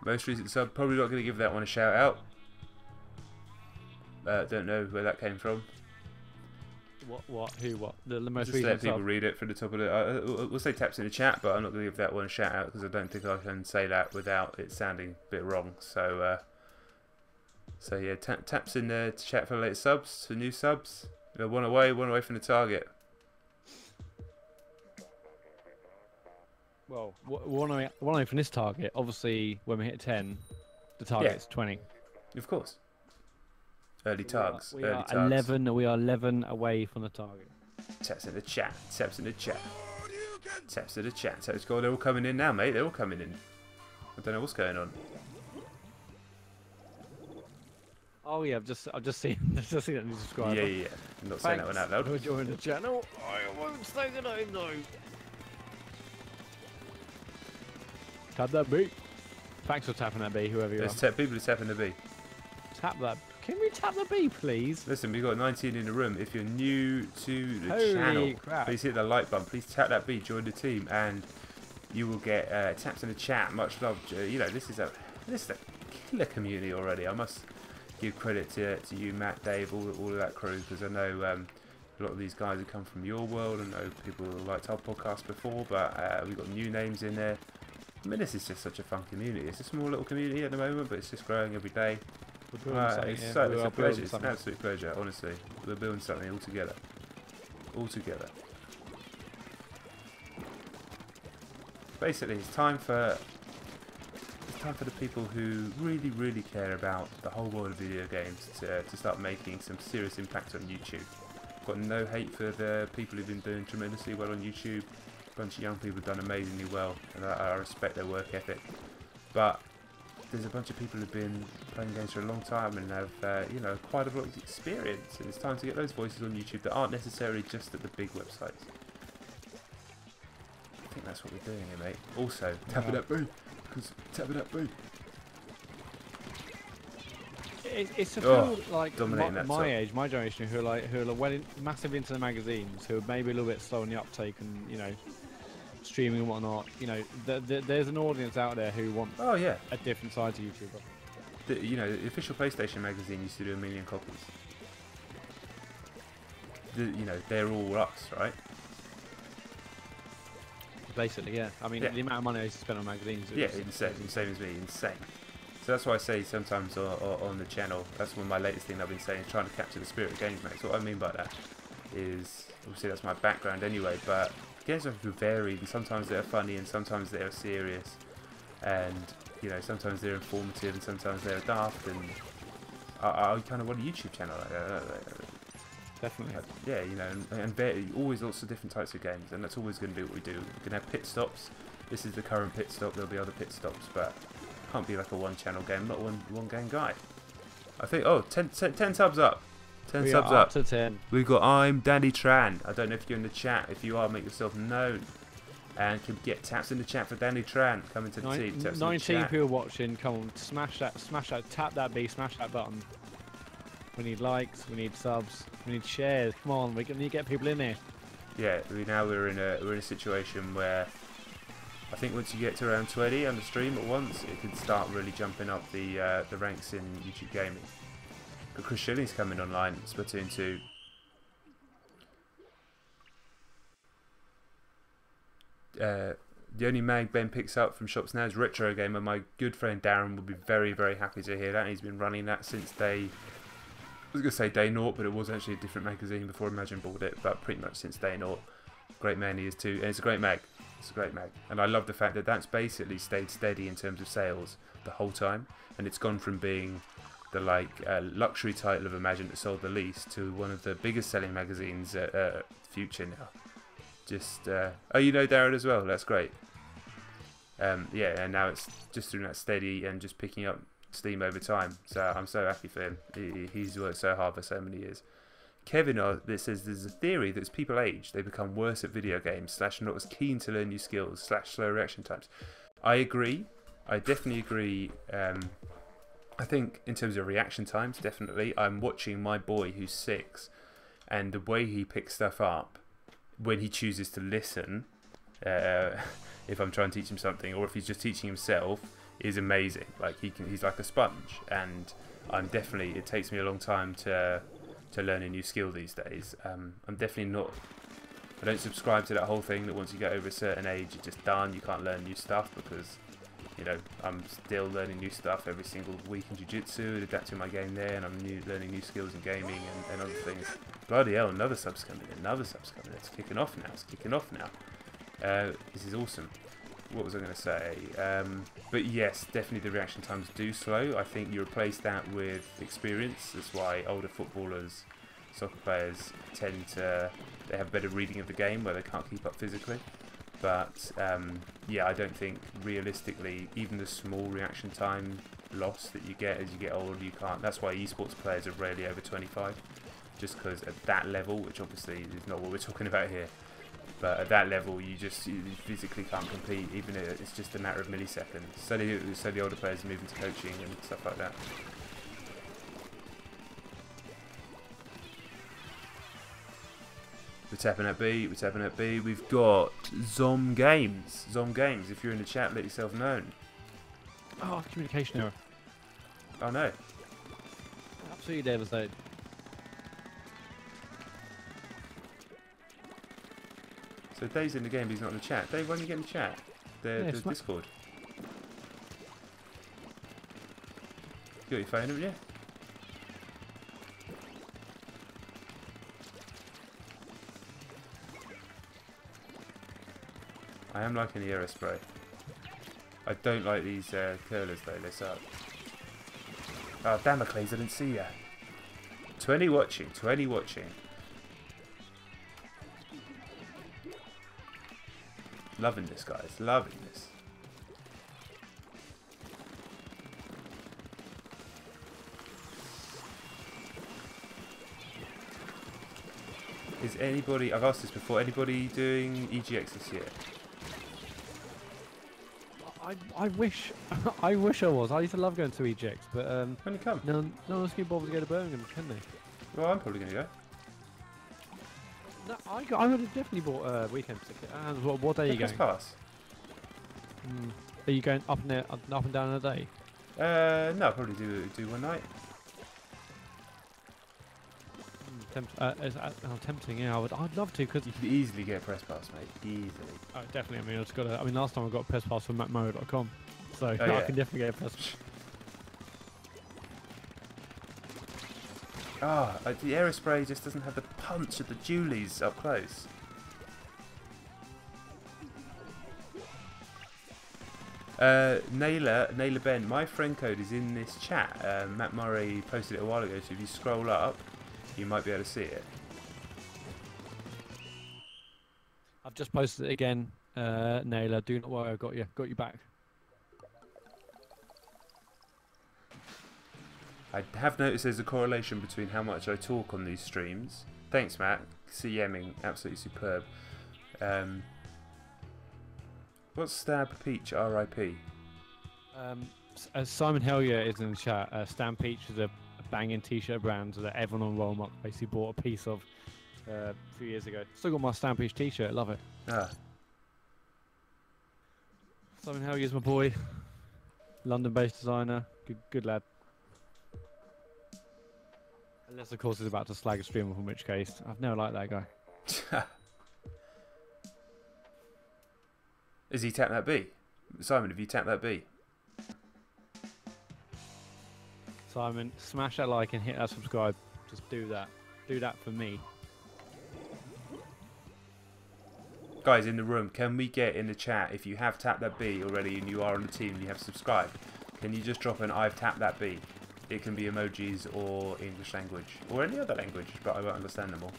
Most recent sub, probably not going to give that one a shout out. Don't know where that came from.
What? Who? What? The most
Just
recent
let people
sub?
read it from the top of the. We'll say taps in the chat, but I'm not going to give that one a shout out because I don't think I can say that without it sounding a bit wrong. So yeah, taps in the chat for the latest subs, for new subs. One away from the target.
Well, one away from this target. Obviously, when we hit 10, the target's 20.
Of course. Early targets.
We are 11. We are 11 away from the target.
Taps in the chat. Taps in the chat. Taps in the chat. So they're all coming in now, mate. They're all coming in. I don't know what's going on.
Oh yeah, I've just seen that new subscriber.
Yeah. I'm not saying that one out loud.
For joining the channel. I won't say the name though. Tap that B. Thanks for tapping that B, whoever you are.
People are tapping the B.
Tap that. Can we tap the B, please?
Listen, we've got 19 in the room. If you're new to the
Holy
channel,
crap.
please hit the like button. Please tap that B, join the team, and you will get taps in the chat. Much love. You know, this is a killer community already. I must give credit to you, Matt, Dave, all of that crew, because I know a lot of these guys have come from your world. I know people who liked our podcast before, but we've got new names in there. I mean, this is just such a fun community. It's a small little community at the moment, but it's just growing every day. It's a pleasure. It's an absolute pleasure, honestly. We're building something all together. All together. Basically, it's time for the people who really care about the whole world of video games to start making some serious impact on YouTube. Got no hate for the people who've been doing tremendously well on YouTube. A bunch of young people have done amazingly well, and I respect their work ethic. But there's a bunch of people who've been playing games for a long time and have, you know, quite a lot of experience. And it's time to get those voices on YouTube that aren't necessarily just at the big websites. I think that's what we're doing here, mate. Also, tap it up, boo. Because tap it up, boo.
It's a people like
my
age, my generation, who are massively into the magazines, who are maybe a little bit slow on the uptake and, you know, streaming and whatnot. You know, there's an audience out there who want a different side to YouTuber.
You know, the official PlayStation magazine used to do 1 million copies. You know, they're all us, right?
Basically, yeah. I mean, the amount of money I used to spend on magazines.
Insane. Same as me, insane. So that's why I say sometimes on the channel, that's one of my latest thing I've been saying, trying to capture the spirit of games, mate. So what I mean by that is, obviously that's my background anyway, but games have to vary, and sometimes they're funny and sometimes they're serious, and you know, sometimes they're informative and sometimes they're daft, and I kind of want a YouTube channel like that.
Definitely.
Yeah, you know, and always lots of different types of games, and that's always going to be what we do. We can have pit stops. This is the current pit stop. There'll be other pit stops, but can't be like a one-channel game. I'm not one game guy. I think 10 subs up. 10 subs up.
To 10.
We've got I'm Danny Tran. I don't know if you're in the chat. If you are, make yourself known. And can get taps in the chat for Danny Tran coming to the team.
19 people watching. Come on, smash that, tap that B, smash that button. We need likes, we need subs, we need shares. Come on, we need to get people in here.
Yeah, we're in a situation where I think once you get to around 20 on the stream at once, it can start really jumping up the ranks in YouTube gaming. But Chris Schilling's coming online, Splatoon 2. The only mag Ben picks up from shops now is Retro Gamer. My good friend Darren will be very happy to hear that. He's been running that since I was going to say day naught, but it was actually a different magazine before Imagine bought it, but pretty much since day naught. Great man he is too, and it's a great mag. It's a great mag, and I love the fact that that's basically stayed steady in terms of sales the whole time, and it's gone from being the luxury title of Imagine that sold the least to one of the biggest selling magazines at Future now. Just oh, you know Darren as well. That's great. Yeah, and now it's just doing that steady and just picking up steam over time. So I'm so happy for him. He's worked so hard for so many years. Kevin says there's a theory that as people age, they become worse at video games / not as keen to learn new skills / slow reaction times. I agree. I definitely agree. I think in terms of reaction times, definitely. I'm watching my boy who's 6, and the way he picks stuff up when he chooses to listen, if I'm trying to teach him something, or if he's just teaching himself, is amazing. Like he's like a sponge, and it takes me a long time to learn a new skill these days. I'm definitely not. I don't subscribe to that whole thing that once you get over a certain age, you're just done. You can't learn new stuff, because I'm still learning new stuff every single week in jiu-jitsu and adapting my game there, and I'm learning new skills in gaming and other things. Bloody hell, another sub's coming in. It's kicking off now. This is awesome. What was I going to say? But yes, definitely the reaction times do slow. I think you replace that with experience. That's why older footballers, soccer players they have better reading of the game where they can't keep up physically. But yeah, I don't think realistically, even the small reaction time loss that you get as you get older, you can't. That's why esports players are rarely over 25, just because at that level, which obviously is not what we're talking about here, but at that level you physically can't compete, even if it's just a matter of milliseconds. So the older players move into coaching and stuff like that. We're tapping at B. We've got Zom Games. If you're in the chat, let yourself known.
Oh, communication error.
Oh no.
Absolutely devastated.
So Dave's in the game, but he's not in the chat. Dave, when you get in the chat? The Discord. You got your phone, haven't you? I am liking the aerospray. I don't like these curlers though, they suck. Oh, Damocles, I didn't see ya. 20 watching. Loving this, guys, loving this. Is anybody, I've asked this before, anybody doing EGX this year?
I wish I was. I used to love going to EGX, but
When you come?
no one's going to bother to go to Birmingham, can they?
Well, I'm probably going to go.
No, I would have definitely bought a weekend ticket. And what day are you going?
Pass.
Are you going up and down in a day?
No, I'll probably do one night.
Tempting, yeah. I'd love to, because
You could easily get a press pass, mate. Easily.
oh, definitely. I mean, I've got. Last time I got a press pass from MacMo.com, so
yeah.
I can definitely get a press pass.
The aerospray just doesn't have the punch of the Dualies up close. Naylor Ben, my friend code is in this chat. Matt Murray posted it a while ago, so if you scroll up, you might be able to see it.
I've just posted it again, Naylor. Do not worry, I've got you back.
I have noticed there's a correlation between how much I talk on these streams. Thanks, Matt. CMing, absolutely superb. What's Stab Peach RIP?
Simon Hellier is in the chat. Stan Peach is a banging t-shirt brand that everyone on Rollmuck basically bought a piece of a few years ago. Still got my Stan Peach t-shirt, love it. Simon Hellier's my boy. London-based designer, good lad. Unless of course he's about to slag a streamer, in which case I've never liked that guy.
Has he tapped that B? Simon, have you tapped that B?
Simon, smash that like and hit that subscribe. Just do that. Do that for me.
Guys in the room, can we get in the chat, if you have tapped that B already and you are on the team and you have subscribed, can you just drop an I've tapped that B? It can be emojis or English language or any other language, but I won't understand them all.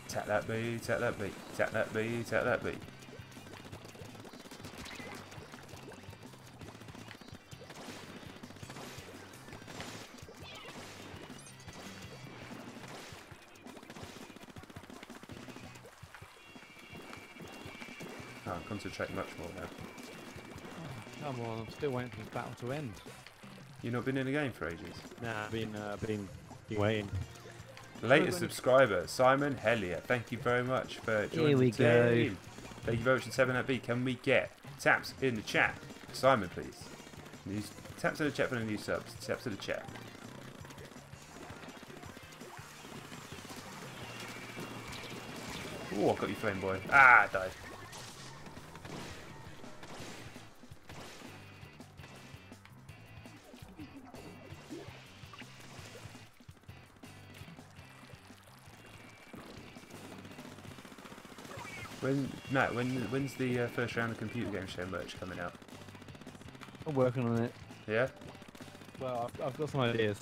Tap that B, tap that B, tap that B, tap that B. Oh, I'm concentrating much more now.
Oh, come on, I'm still waiting for this battle to end.
You've not been in the game for ages?
Nah, I've been waiting.
Latest subscriber, Simon Hellier. Thank you very much for joining
Here we
the team. Thank you very much for 7 that B. Can we get taps in the chat? Simon, please. Taps in the chat for the new subs. Taps in the chat. Oh, I got you, Flame Boy. Ah, I died. Matt, when's the first round of computer game show merch coming out?
I'm working on it.
Yeah?
Well, I've got some ideas.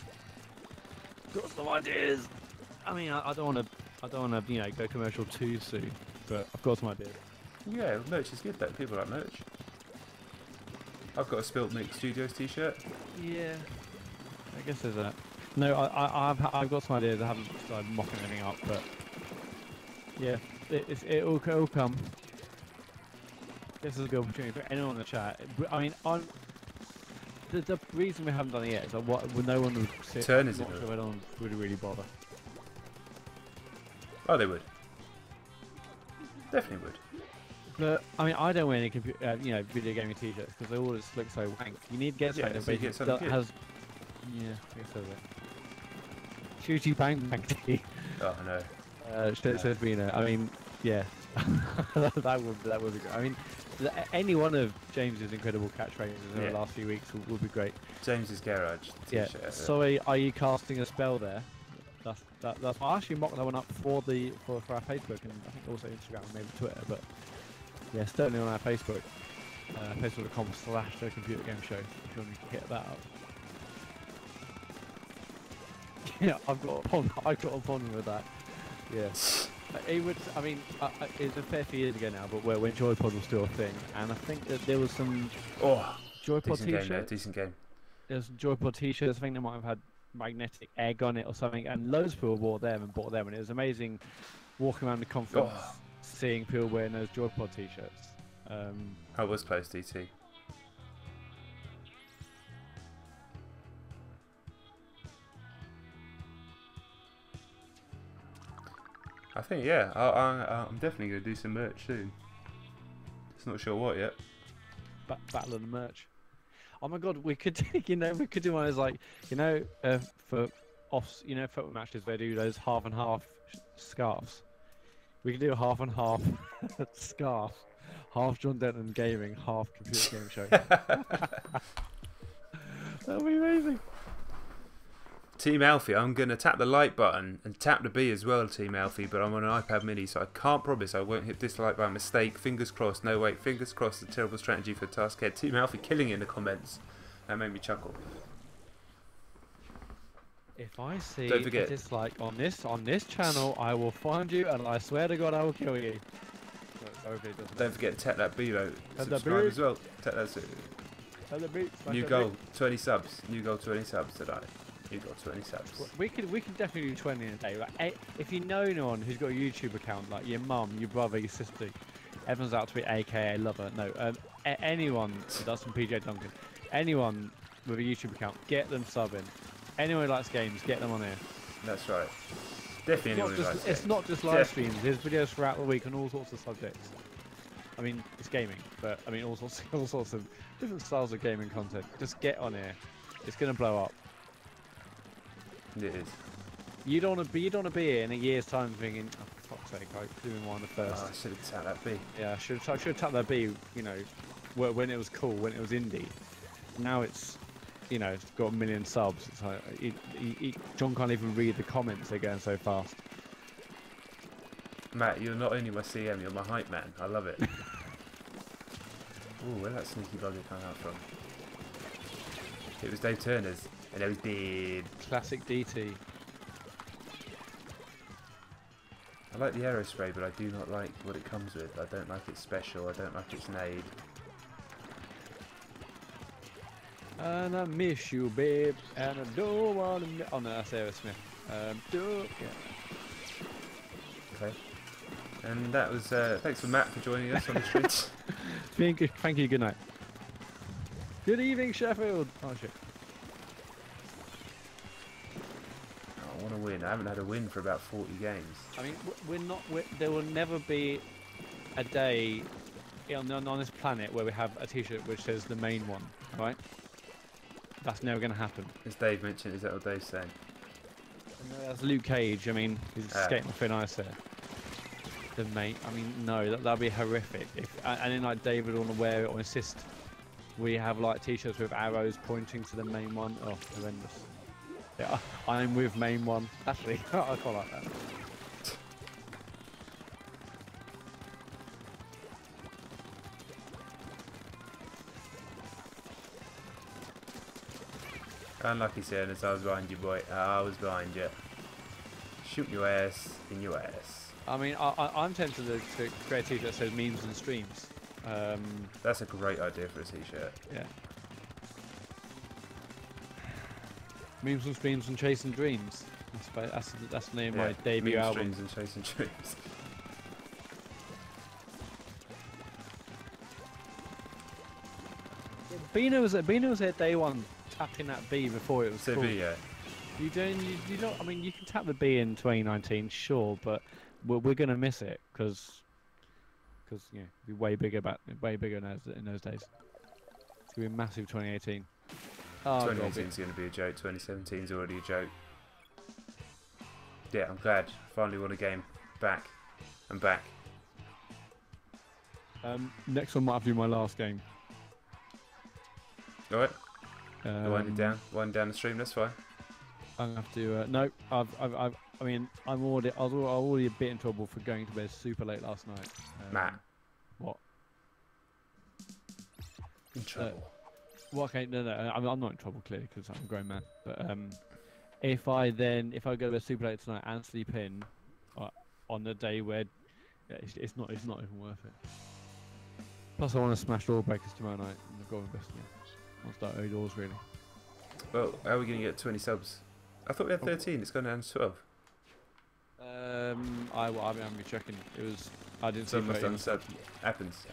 I mean, I don't want to, you know, go commercial too soon, but I've got some ideas.
Yeah, merch is good though. People like merch. I've got a Spilt Milk Studios t-shirt.
Yeah, I guess there's that. No, I've got some ideas. I haven't started mocking anything up, but yeah, it'll come. This is a good opportunity for anyone in the chat. I mean, the reason we haven't done it yet is that no one would sit.
Turn is
watch
it?
it, no one would really bother.
Oh, they would. Definitely would.
But I mean, I don't wear any you know, video gaming t-shirts because they all just look so wank. You need to get something
so you get something good.
has. Yeah, I guess so. Shooty bang bang tee.
Oh no.
Says Vina. I mean, yeah, that would be great. I mean, any one of James's incredible catchphrases in the last few weeks would be great.
James's Garage t-shirt.
Yeah. Sorry, are you casting a spell there? That's I actually mocked that one up for our Facebook and I think also Instagram and maybe Twitter, but yeah, certainly on our Facebook, facebook.com/computer game show. If you want to hit that up. Yeah, I've got a pond with that. Yeah. It would. I mean, it's a fair few years ago now, but when Joypod was still a thing, and I think that there was some Joypod t-shirts.
Decent game.
There's Joypod t-shirts. I think they might have had magnetic egg on it or something, and loads of people bought them, and it was amazing walking around the conference, seeing people wearing those Joypod t-shirts.
I was close DT. I think I'm definitely gonna do some merch soon. Just not sure what yet.
Battle of the merch. Oh my god, we could do one as like, for football matches they do those half and half scarves. We could do a half and half scarf, half John Denton gaming, half computer game show. That'd be amazing.
Team Alfie, I'm going to tap the like button and tap the B as well, Team Alfie, but I'm on an iPad mini, so I can't promise I won't hit dislike by mistake. Fingers crossed. No, wait, fingers crossed. A terrible strategy for Taskhead. Team Alfie killing it in the comments. That made me chuckle.
If I see a dislike on this channel, I will find you, and I swear to God, I will kill you.
Don't forget to tap that B though. Subscribe as well. Tap that. New goal, 20 subs. New goal, 20 subs today. You got 20 subs. We could definitely do 20 in a day. Like, if you know anyone who's got a YouTube account, like your mum, your brother, your sister, everyone's out to be AKA lover. No, anyone who does some PJ Duncan, anyone with a YouTube account, get them subbing. Anyone who likes games, get them on here. That's right. Definitely anyone who likes games.
It's not just live streams. There's videos throughout the week on all sorts of subjects. I mean, it's gaming, but I mean all sorts of different styles of gaming content. Just get on here. It's gonna blow up. It is. You don't want to be here in a year's time thinking, oh, for fuck's mistake. I could have been one of the first.
Oh, I should have tapped that B.
Yeah, I should have tapped that B. You know, when it was cool, when it was indie. Now it's, you know, it's got 1 million subs. It's like John can't even read the comments. They're going so fast.
Matt, you're not only my CM, you're my hype man. I love it. Ooh, where'd that sneaky bugger come out from? It was Dave Turner's, and it was dead.
Classic DT.
I like the aerospray, but I do not like what it comes with. I don't like its special. I don't like its nade.
And I miss you, babe. And I don't want to. Oh no, that's Aerosmith. Yeah.
Okay. And that was. Thanks for Matt for joining us on the streets.
Thank you. Good night. Good evening, Sheffield. Oh shit.
I want to win. I haven't had a win for about 40 games.
I mean, there will never be a day on this planet where we have a T-shirt which says the main one, right? That's never going to happen.
As Dave mentioned, is that what Dave's saying?
No, that's Luke Cage. I mean, he's skating off thin ice there. The main. I mean, no, that'd be horrific. And then like David would want to wear it or insist we have like T-shirts with arrows pointing to the main one. Oh, horrendous. Yeah, I'm with main one. Actually, I quite like that.
Unlucky Cernus, I was behind you, boy. I was behind you. Shoot your ass in your ass.
I mean, I'm tempted to create a T-shirt that says memes and streams.
That's a great idea for a T-shirt.
Yeah. Memes and streams and chasing dreams. That's the name of my debut album.
Streams and chasing dreams.
Bino was there day one, tapping that B before it was cool.
Yeah.
You don't. I mean, you can tap the B in 2019, sure, but we're gonna miss it because you know, it'll be way bigger in those days. It's gonna be a massive 2018. Oh,
2018 is going to be a joke. 2017 is already a joke. Yeah, I'm glad. Finally won a game. Back. I'm back.
Next one might have to be my last game.
Alright. Winding down the stream, that's fine.
I'm gonna have to. No, I mean, I was already a bit in trouble for going to bed super late last night.
Matt.
What?
In trouble.
Well, okay, no, I'm not in trouble clearly because I'm a grown man. But if I go to bed super late tonight and sleep in on the day where it's not even worth it. Plus, I want to smash door breakers tomorrow night and I've got to invest in it. I'll start early doors really.
Well, how are we going to get 20 subs? I thought we had 13. It's gone down to 12.
I haven't been checking. I didn't see
Someone's done
13
sub. Happens.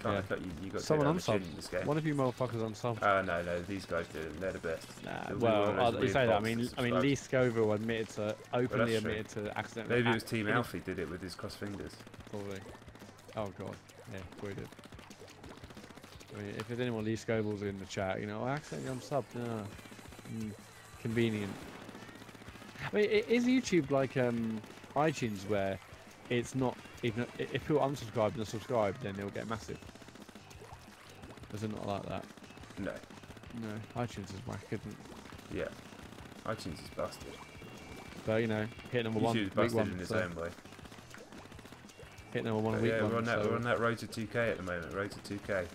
Can't cut you. You got to
someone
go down the chin in this game.
One of you motherfuckers unsubbed.
No, these guys do it. They're the best.
Nah, well, you say that. I mean, Lee Scoville openly admitted to accidentally.
Maybe it was Team Alfie did it with his crossed fingers.
Probably. Oh god. Yeah, we did. I mean, if there's any more Lee Scovilles in the chat, you know, I accidentally unsubbed. Convenient. I mean, is YouTube like iTunes where it's not even if people unsubscribe and subscribe, then they'll get massive? Is it not like that?
No.
No, iTunes is whack, isn't it?
Yeah. iTunes is busted.
But you know, hit number one.
YouTube's busted in its own way.
Hit number one a week.
Yeah, we're on that road to 2K at the moment. Road to 2K.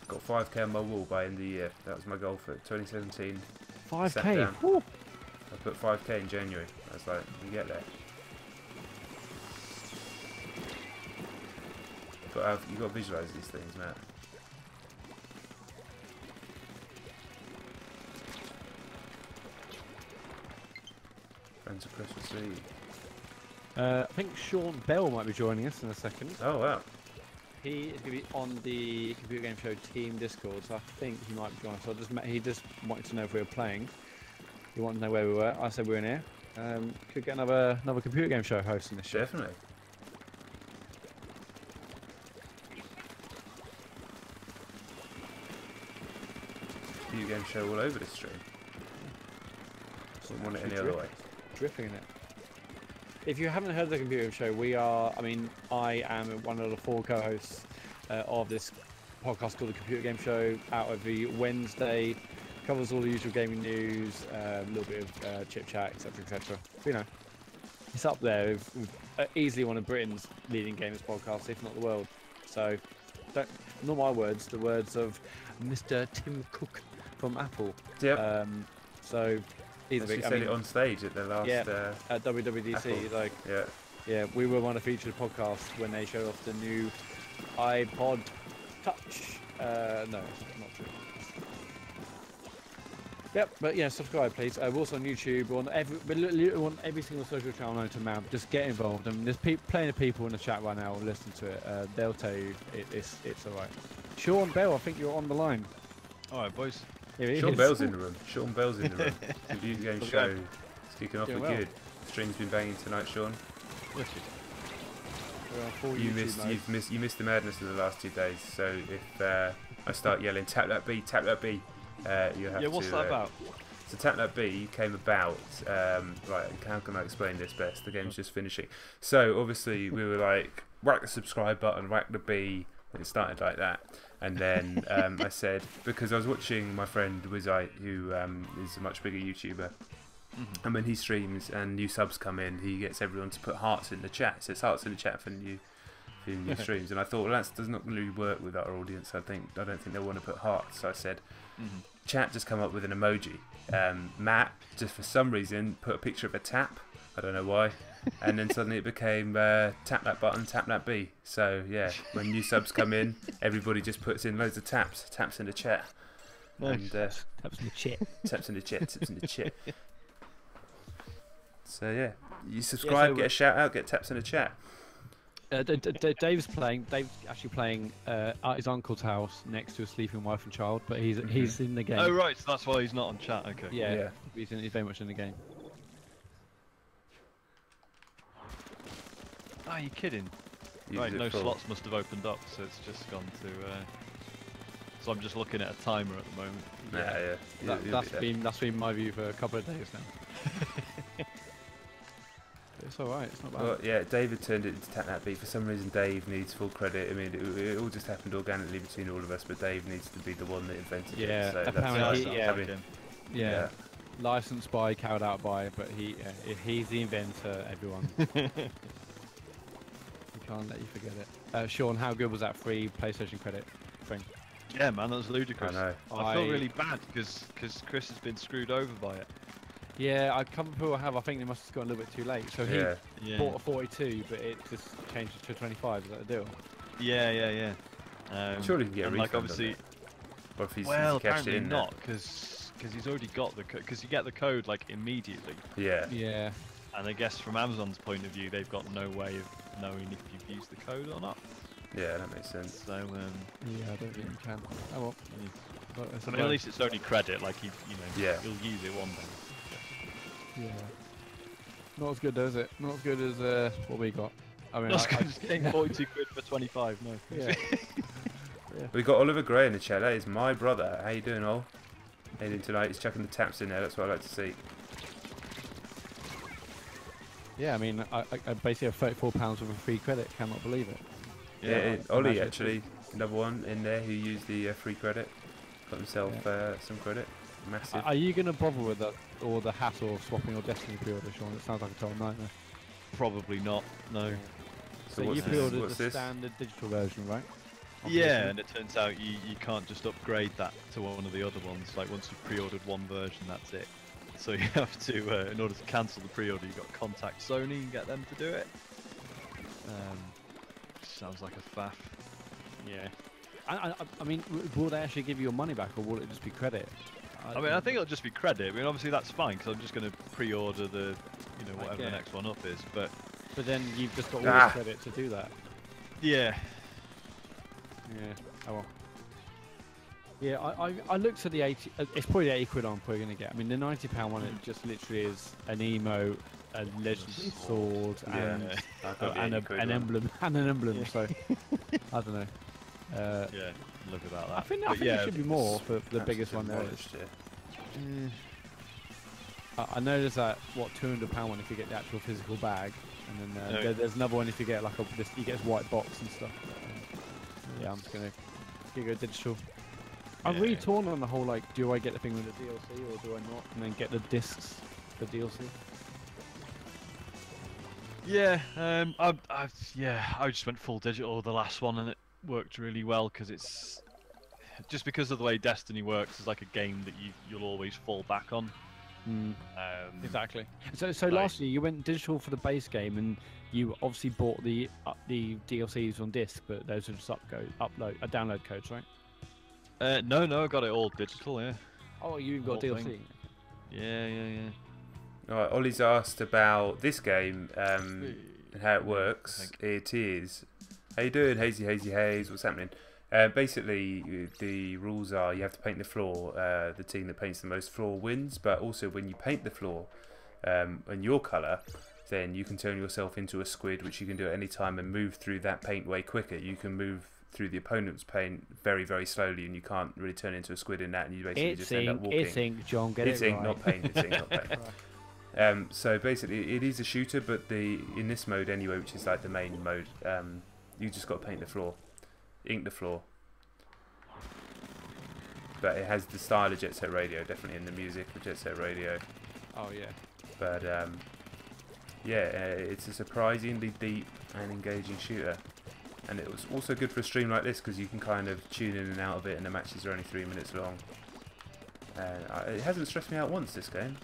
Got 5K on my wall by end of the year. That was my goal for 2017.
5K. Woo.
I put 5K in January. I was like, you get there. But you got to visualise these things, Matt. Friends of Christmas Eve.
I think Sean Bell might be joining us in a second.
Oh wow.
He is going to be on the Computer Game Show team Discord, so I think he might be joining us. So he just wanted to know if we were playing. He wanted to know where we were. I said we were in here. Could get another Computer Game Show hosting this show.
Definitely. Computer Game Show all over the stream. Wouldn't want it any other way.
Dripping in it. if you haven't heard of the Computer Game Show, we are. I mean, I am one of the 4 co-hosts of this podcast called the Computer Game Show. Out every Wednesday, covers all the usual gaming news, a little bit of chit chat, etc., etc. You know, it's up there with easily one of Britain's leading gamers podcasts, if not the world. So, not my words, the words of Mr. Tim Cook from Apple.
Yep.
So he's a big.
He said it on stage at the last.
At WWDC.
Apple.
Like,
yeah.
Yeah, we were one of the featured podcasts when they showed off the new iPod Touch. No, not true. Yep, but yeah, subscribe please. We're also on YouTube. We're on every single social channel known to man. Just get involved. I mean, there's plenty of people in the chat right now listening to it. They'll tell you it's alright. Sean Bell, I think you're on the line.
Alright, boys.
Sean Bell's in the room. Sean Bell's in the room. The video game show is kicking off with good. Stream's been banging tonight, Sean.
Yes,
you missed the madness of the last 2 days. So if I start yelling tap that B, you have to.
Yeah, what's that about?
So Tap That B came about. Right, how can I explain this best? The game's just finishing. So obviously we were like, whack the subscribe button, whack the B, and it started like that. And then I said, because I was watching my friend Wizite, who is a much bigger YouTuber, and when he streams and new subs come in, he gets everyone to put hearts in the chat. It says hearts in the chat for new streams. And I thought, well, that does not really work with our audience. I don't think they'll want to put hearts. So I said, chat just come up with an emoji. Matt, just for some reason, put a picture of a tap. I don't know why. And then suddenly it became tap that button, tap that B. So yeah, when new subs come in, everybody just puts in loads of taps in the chat.
Nice.
And,
Taps in the chat.
Taps in the chat, taps in the chat. So yeah, you subscribe, get a shout out, get taps in the chat.
Dave's actually playing at his uncle's house next to a sleeping wife and child, but he's in the game.
Oh right, so that's why he's not on chat. Okay.
Yeah. He's very much in the game.
Are you kidding? Right, no slots must have opened up, so it's just gone to. So I'm just looking at a timer at the moment.
Yeah.
That's been my view for a couple of days now. It's alright, it's not bad.
Well, yeah, David turned it into Tap That B. For some reason, Dave needs full credit. I mean, it all just happened organically between all of us, but Dave needs to be the one that invented it. So
apparently, licensed by, carried out by, but he's the inventor, everyone. We can't let you forget it. Sean, how good was that free PlayStation credit thing?
Yeah, man, that was ludicrous.
I know.
I feel really bad because Chris has been screwed over by it.
Yeah, a couple of people have. I think they must have gone a little bit too late. So he bought a 42, but it just changed it to 25. Is that the deal?
Yeah.
Surely you can get a refund.
Like obviously,
or if he's
apparently not, because he's already got the code. Because you get the code like immediately.
Yeah.
Yeah.
And I guess from Amazon's point of view, they've got no way of knowing if you've used the code or not.
Yeah, that makes sense.
So
yeah, I don't think you can. Oh well.
I mean, at least it's only credit. Like you'll use it one day.
Yeah. Not as good, is it? Not as good as what we got. I mean,
not as good as getting 42 quid for 25. No.
Yeah.
We got Oliver Gray in the chat. That is my brother. How you doing, Ol? How you doing tonight? He's chucking the taps in there. That's what I like to see.
Yeah, I mean, I basically have £34 worth of free credit. Cannot believe it.
Yeah, Ollie actually, another one in there who used the free credit. Got himself some credit. Massive.
Are you going to bother with that, or the hassle of swapping your Destiny pre-order, Sean? It sounds like a total nightmare.
Probably not. No.
So you pre-ordered the standard digital version, right?
Yeah, and it turns out you can't just upgrade that to one of the other ones. Like once you've pre-ordered one version, that's it. So you have to, in order to cancel the pre-order, you've got to contact Sony and get them to do it. Sounds like a faff.
Yeah. I mean, will they actually give you your money back, or will it just be credit?
I mean, I think it'll just be credit. I mean, obviously that's fine because I'm just going to pre-order the, whatever the next one up is. But
then you've just got all the credit to do that.
Yeah.
Yeah. Oh well. Yeah, I looked at the 80. It's probably the 80 quid I'm probably going to get. I mean, the £90 one, it just literally is an emote, a legendary sword, and an emblem, So I don't know.
Yeah, look about that.
I think it should be more for the biggest one there is. I know there's that £200 one if you get the actual physical bag. And then
Oh, yeah.
there's another one if you get like you get this white box and stuff. Yeah, I'm just gonna go digital. I'm really
Yeah.
torn on the whole like, do I get the thing with the DLC or do I not? And then get the discs for DLC.
Yeah, I just went full digital the last one, and it worked really well because it's just because of the way Destiny works. It's like a game that you'll always fall back on.
Exactly. So
like-
lastly, you went digital for the base game, and you obviously bought the DLCs on disc, but those are just download codes, right?
No, I got it all digital. Yeah.
Oh, you even got
Whole
DLC.
thing. Yeah.
Alright, Ollie's asked about this game and how it works. It is. How you doing, Hazy Haze? What's happening? Basically, the rules are you have to paint the floor. The team that paints the most floor wins. But also, when you paint the floor in your colour, then you can turn yourself into a squid, which you can do at any time and move through that paint way quicker. You can move through the opponent's paint very, very slowly, and you can't really turn into a squid in that, and you basically just end up walking.
It's ink, John. Get
It's
it
ink,
right.
not paint. It's ink, not paint. So basically, it is a shooter, but in this mode anyway, which is like the main mode, you just got to paint the floor, ink the floor. But it has the style of Jet Set Radio, definitely in the music of Jet Set Radio.
Oh yeah.
But it's a surprisingly deep and engaging shooter, and it was also good for a stream like this because you can kind of tune in and out of it, and the matches are only 3 minutes long. And it hasn't stressed me out once, this game.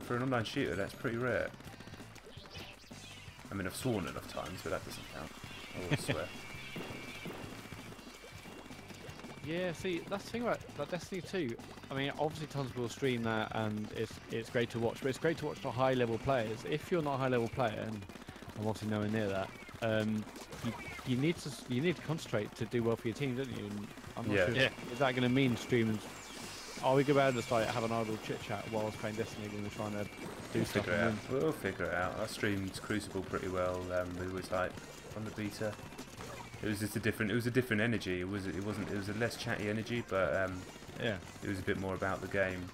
For an online shooter, that's pretty rare. I mean, I've sworn enough times, but that doesn't count. I will swear.
Yeah, see, that's the thing about Destiny 2. I mean, obviously tons of people stream that, and it's great to watch, but it's great to watch for high-level players. If you're not a high-level player, and I'm obviously nowhere near that, you need to concentrate to do well for your team, don't you? And I'm not sure.
Yeah.
Is that going to mean streamers? Are we going to just like have an idle chit-chat whilst playing Destiny when we're trying to do stuff?
We'll figure it out. I streamed Crucible pretty well. It was like on the beta. It was just a different energy. It was a less chatty energy, but
yeah,
it was a bit more about the game.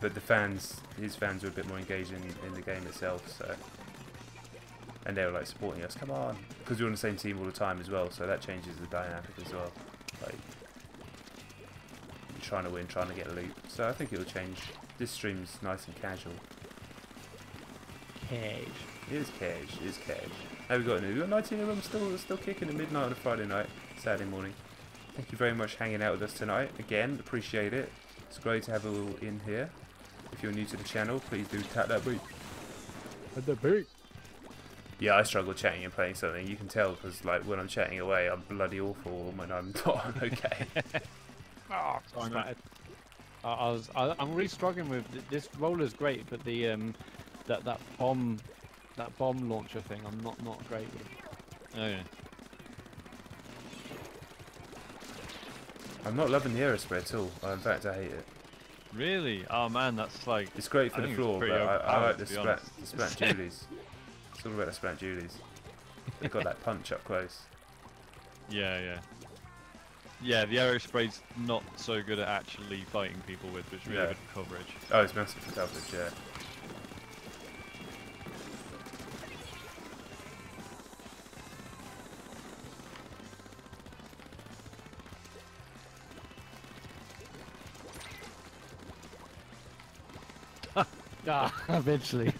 But his fans were a bit more engaged in the game itself. So, and they were like supporting us. Come on, because we're on the same team all the time as well. So that changes the dynamic as well. Like you're trying to win, trying to get a loot. So I think it'll change. This stream's nice and casual.
Cage.
It is cage. It is cage. How we got new? We got 19 of them still kicking at midnight on a Friday night, Saturday morning. Thank you very much for hanging out with us tonight. Again, appreciate it. It's great to have you all in here. If you're new to the channel, please do tap that boot.
At the boot.
Yeah, I struggle chatting and playing something. You can tell because like when I'm chatting away, I'm bloody awful. When I'm not, I'm okay.
Oh, I'm really struggling with this. Roller's great, but the that bomb launcher thing, I'm not great with.
Oh yeah.
I'm not loving the aerosprey at all. In fact, I hate it.
Really? Oh man, that's like.
It's great for
I
the
think it's
floor, but
pretty
I like
overpowered,
the
to be
Splat Dualies. It's all about the Splat Dualies. They've got that punch up close.
Yeah. Yeah, the aerospray's not so good at actually fighting people with, but it's really good for coverage.
Oh, it's massive for coverage, yeah.
Eventually.
I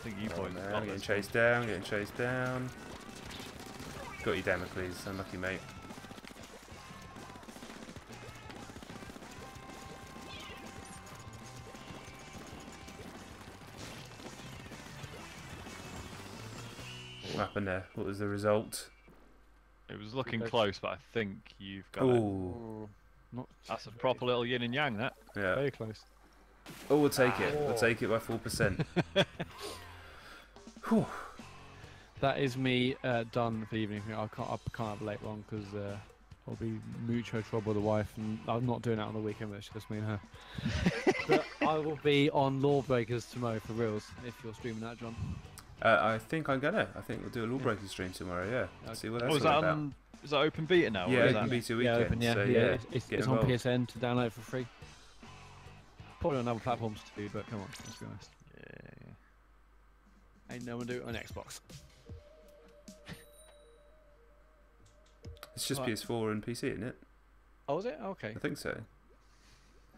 think you
Oh,
boys
man,
got
getting
this
chased down, getting chased down. Got you, Damocles. Unlucky, mate. What happened there? What was the result?
It was looking close, but I think you've got it.
Oh,
Not
That's a proper little yin and yang, that.
yeah.
very close.
Oh, we'll take it. We'll take it by 4%. Whew.
That is me done for the evening. I can't have a late one because I'll be mucho trouble with the wife, and I'm not doing that on the weekend. But it's just me and her. But I will be on Lawbreakers tomorrow for reals. If you're streaming that, John.
I think I'm gonna. I think we'll do a Lawbreaker stream tomorrow. Yeah. See what that's
Oh, is
all
that
about.
is that open beta now?
Yeah,
or is
open
that...
beta
Yeah,
weekend.
open, yeah,
So
yeah. It's
get
on
involved.
PSN to download for free. Probably on other platforms too, but come on, let's be honest. Yeah. Ain't no one do it on Xbox.
It's just
Right.
PS4 and PC, isn't it?
Oh, is it? Okay.
I think so.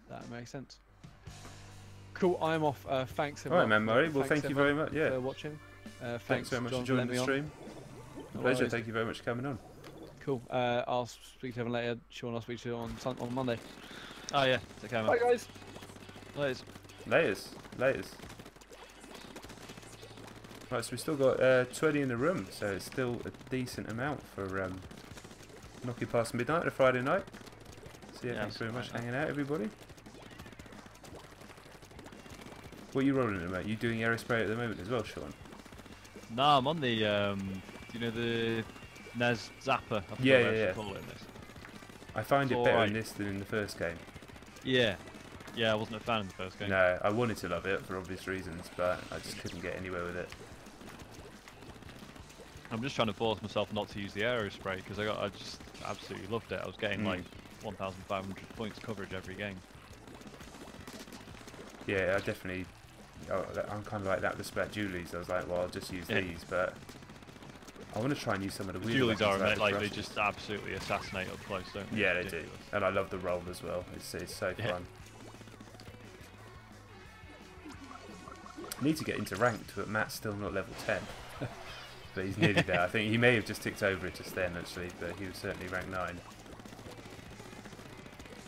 That makes sense. Cool, I'm off. Thanks
All right, man, Murray. Well,
thanks
thank you very much. Yeah.
for watching.
Thanks very much
John,
for joining
letting
the
me
stream.
No
Pleasure.
worries.
Thank you very much for coming on.
Cool. I'll speak to everyone later. Sean, I'll speak to you on Monday.
Oh yeah, take care, man.
Bye, guys.
Laters.
Laters. Right, so we've still got 20 in the room, so it's still a decent amount for knocking past midnight on a Friday night. So yeah, thanks very much for hanging out, everybody. What are you rolling at, mate? You doing aerospray at the moment as well, Sean?
Nah, I'm on the do you know the NES Zapper? I forgot
Yeah,
what
yeah,
to call it in this.
I find it
It's
better in
alright.
this than in the first game.
Yeah. Yeah, I wasn't a fan of the first game.
No, I wanted to love it for obvious reasons, but I just couldn't get anywhere with it.
I'm just trying to force myself not to use the aerospray because I just absolutely loved it. I was getting like 1,500 points coverage every game.
Yeah, I definitely. I'm kind of like that with Splat Dualies. I was like, well, I'll just use these, but I want to try and use some of the weird
Dualies are
weapons
like they
brushes.
just absolutely assassinate up close, don't they?
Yeah,
It's
they do.
ridiculous.
And I love the roll as well. It's so
Yeah.
fun. I need to get into ranked, but Matt's still not level 10. But he's nearly there. I think he may have just ticked over it just then, actually, but he was certainly rank 9.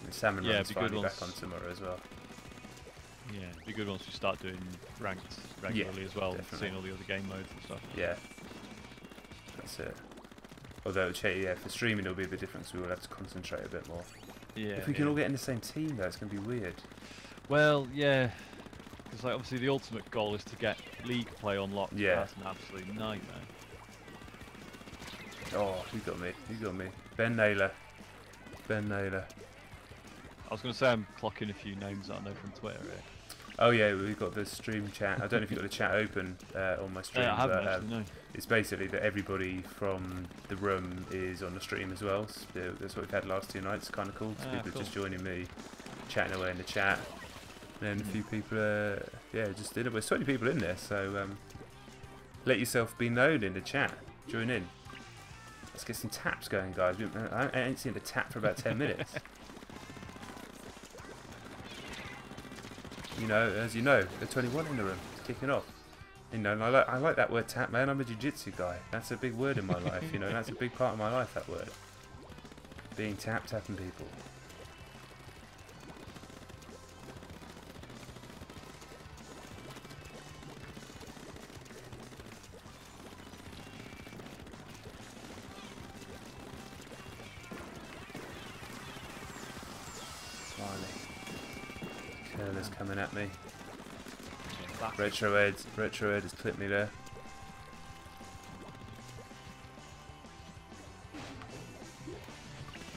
And Salmon
Yeah,
Run's
it'd be good
finally
once-
back on tomorrow as well.
Yeah, it'd be good once we start doing ranked regularly as well, and
definitely.
seeing all the other game modes and stuff.
Yeah, that's it. Although, yeah, for streaming it'll be a bit different, so we will have to concentrate a bit more.
Yeah.
If we can all get in the same team, though, it's going to be weird.
Well, yeah, because like obviously the ultimate goal is to get league play unlocked.
Yeah.
That's an absolute nightmare.
Oh, you got me. You got me. Ben Naylor. Ben Naylor.
I was going to say I'm clocking a few names that I know from Twitter here.
Oh yeah, we've got the stream chat. I don't know if you've got the chat open on my stream,
I haven't
but
actually, no.
it's basically that everybody from the room is on the stream as well. So that's what we've had last 2 nights. Kind of cool. So people
cool.
are just joining me, chatting away in the chat. And then a few people, yeah, just in it. There's 20 people in there, so let yourself be known in the chat. Join in. Let's get some taps going, guys. I ain't seen a tap for about 10 minutes. You know, as you know, the 21 in the room, it's kicking off. You know, and I like that word tap, man. I'm a jiu-jitsu guy. That's a big word in my life. You know, that's a big part of my life. That word, being tapping people. Curler's coming at me. Retro Ed has clipped me there.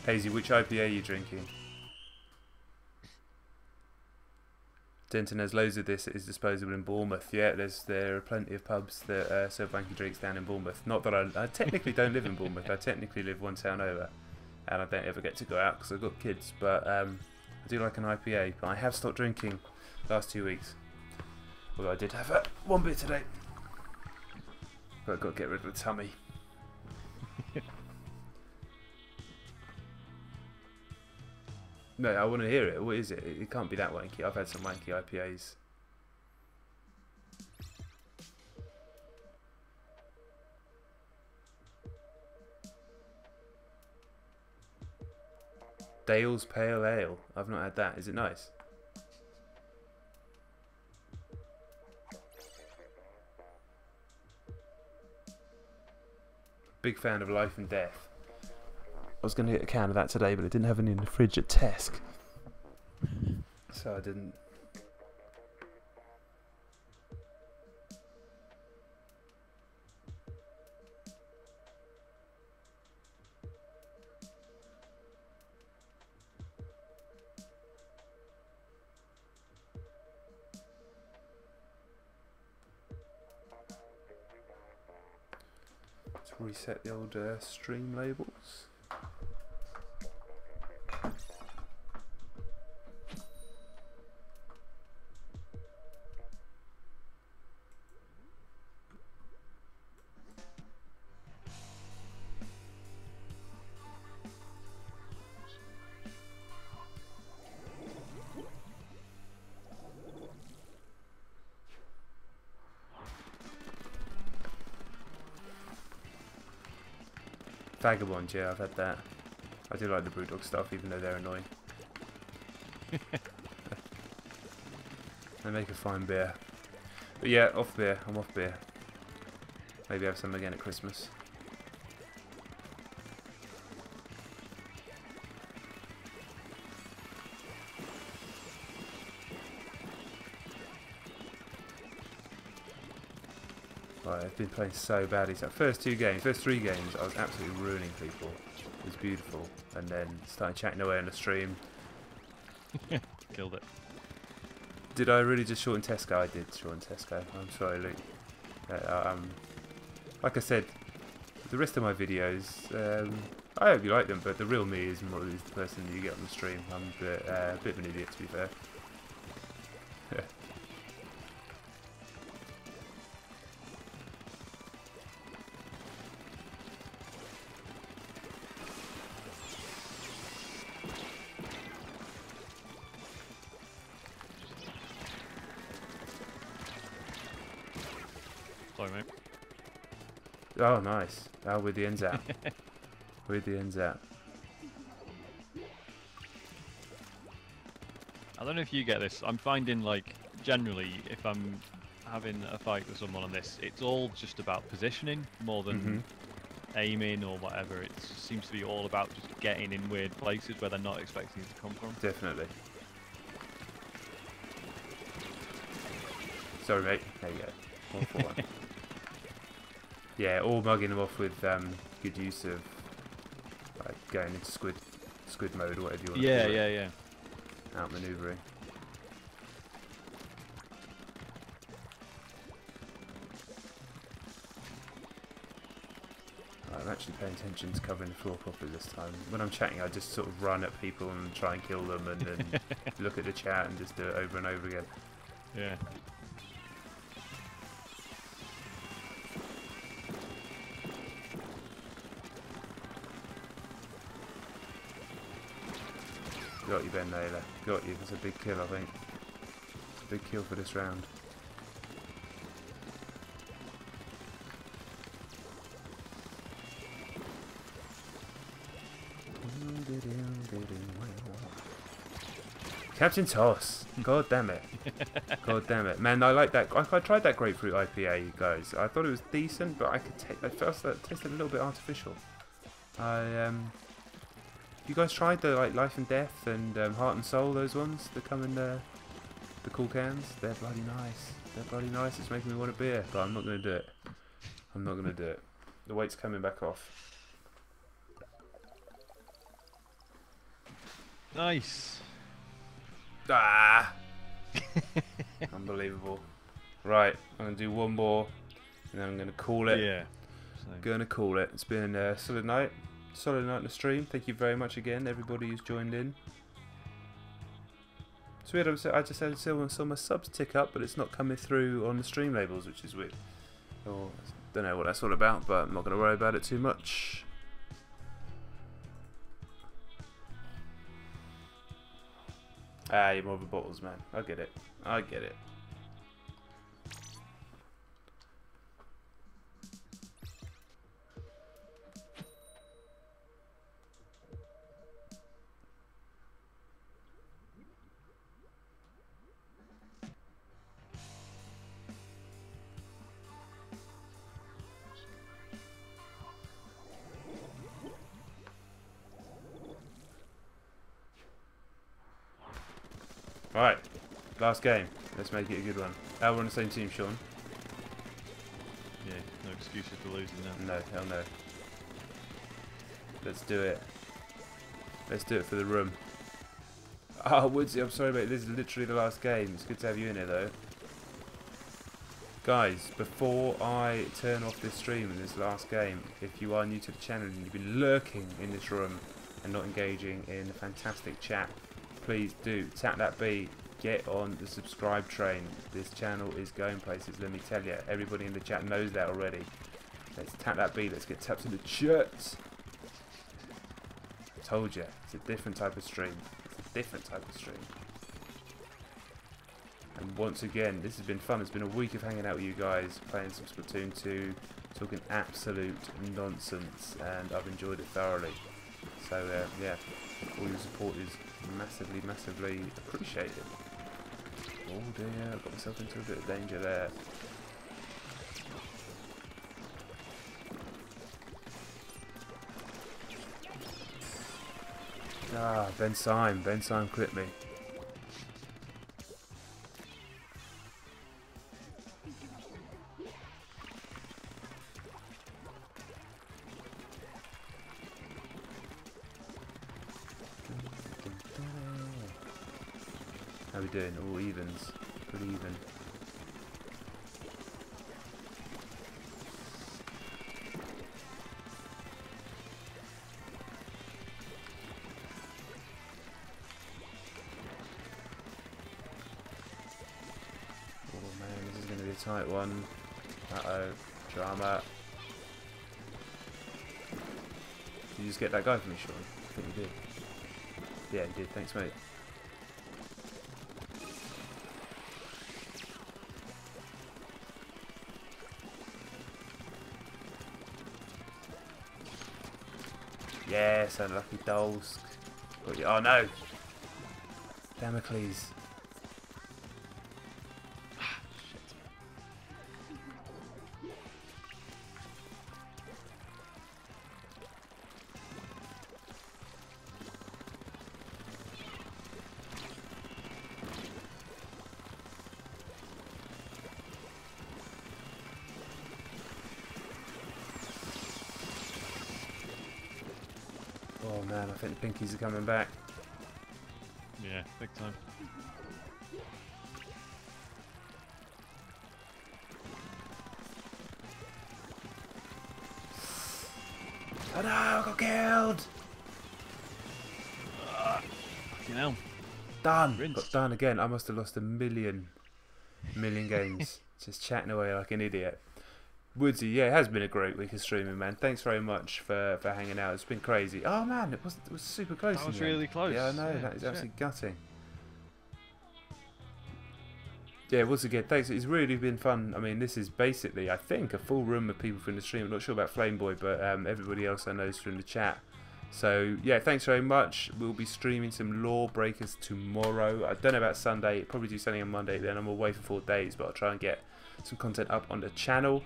Hazy, which IPA are you drinking? Denton has loads of this. It is disposable in Bournemouth. Yeah, there are plenty of pubs that serve wanky drinks down in Bournemouth. Not that I technically don't live in Bournemouth. I technically live one town over, and I don't ever get to go out because I've got kids. But I do like an IPA. But I have stopped drinking last 2 weeks. Although I did have one beer today. But I've got to get rid of the tummy. No, I want to hear it. What is it? It can't be that wanky. I've had some wanky IPAs. Dale's Pale Ale. I've not had that. Is it nice? Big fan of Life and Death. I was going to get a can of that today, but it didn't have any in the fridge at Tesco. So I didn't. Let's reset the old stream labels. Vagabond, yeah, I've had that. I do like the Brewdog stuff, even though they're annoying. They make a fine beer. But yeah, off beer. I'm off beer. Maybe have some again at Christmas. Right, I've been playing so badly. So first 3 games, I was absolutely ruining people. It was beautiful. And then started chatting away on the stream.
Killed it.
Did I really just shorten Tesco? I did shorten Tesco. I'm sorry, Luke. Like I said, the rest of my videos, I hope you like them, but the real me is the person you get on the stream. I'm a bit of an idiot, to be fair.
Sorry, mate.
Oh, nice. Oh, with the ends out. With the ends out.
I don't know if you get this. I'm finding, like, generally, if I'm having a fight with someone on this, it's all just about positioning more than aiming or whatever. It seems to be all about just getting in weird places where they're not expecting it to come from.
Definitely. Sorry, mate. There you go. 1-for-1. Yeah, or mugging them off with good use of like going into squid mode or whatever you want to call it.
Yeah.
Outmaneuvering. I'm actually paying attention to covering the floor properly this time. When I'm chatting, I just sort of run at people and try and kill them, and then look at the chat and just do it over and over again.
Yeah.
Got you, Ben Naylor. Got you. That's a big kill, I think. Big kill for this round. Captain Toss. God damn it. God damn it. Man, I like that. I tried that grapefruit IPA, guys. I thought it was decent, but I felt that it tasted a little bit artificial. You guys tried the like Life and Death and Heart and Soul, those ones that come in the cool cans? They're bloody nice. They're bloody nice. It's making me want a beer, but I'm not going to do it. I'm not going to do it. The weight's coming back off.
Nice.
Ah! Unbelievable. Right, I'm going to do one more, and then I'm going to call it.
Yeah.
Going to call it. It's been a solid night. Solid night on the stream. Thank you very much again, everybody who's joined in. It's weird, I just had saw my subs tick up, but it's not coming through on the stream labels, which is weird. Or, don't know what that's all about, but I'm not going to worry about it too much. Ah, you're more of a bottles man. I get it. I get it. Right, last game. Let's make it a good one. We're on the same team, Sean.
Yeah, no excuses for losing now.
No, hell no. Let's do it. Let's do it for the room. Oh, Woodsy, I'm sorry, mate. This is literally the last game. It's good to have you in here, though. Guys, before I turn off this stream in this last game, if you are new to the channel and you've been lurking in this room and not engaging in the fantastic chat, please do tap that B, get on the subscribe train. This channel is going places, let me tell you. Everybody in the chat knows that already. Let's tap that B, let's get taps in the chat. I told you, it's a different type of stream. It's a different type of stream. And once again, this has been fun. It's been a week of hanging out with you guys, playing some Splatoon 2, talking absolute nonsense, and I've enjoyed it thoroughly. So yeah, all your support is massively, massively appreciated. Oh dear, I got myself into a bit of danger there. Ah, Ben Syme clipped me. How we doing? All evens. Pretty even. Oh man, this is going to be a tight one. Uh-oh. Drama. Did you just get that guy for me, Sean? I think you did. Yeah, you did. Thanks, mate. Yes, unlucky dolls. Oh no! Damocles. Oh man, I think the pinkies are coming back.
Yeah, big time.
Oh no, I got killed!
You know.
Done!
Rinsed.
Got done again. I must have lost a million games. Just chatting away like an idiot. Woodsy, yeah, it has been a great week of streaming, man. Thanks very much for hanging out. It's been crazy. Oh man, it was super close.
That was
in the end.
really close.
Yeah, I know.
Yeah,
that is
shit.
absolutely gutting. Yeah, once again, thanks. It's really been fun. I mean, this is basically, I think, a full room of people from the stream. I'm not sure about Flameboy, but everybody else I know is from the chat. So, yeah, thanks very much. We'll be streaming some Lawbreakers tomorrow. I don't know about Sunday. Probably do something on Monday. Then I'm away for 4 days, but I'll try and get some content up on the channel.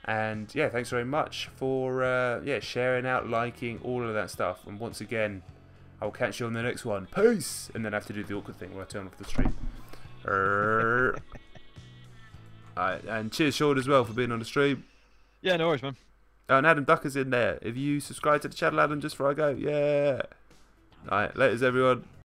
And, yeah, thanks very much for yeah, sharing out, liking, all of that stuff. And once again, I'll catch you on the next one. Peace! And then I have to do the awkward thing where I turn off the stream. Alright, and cheers Sean as well for being on the stream.
Yeah, no worries, man.
Oh, and Adam Ducker's in there. If you subscribe to the channel, Adam, just before I go, yeah. Alright, laters everyone.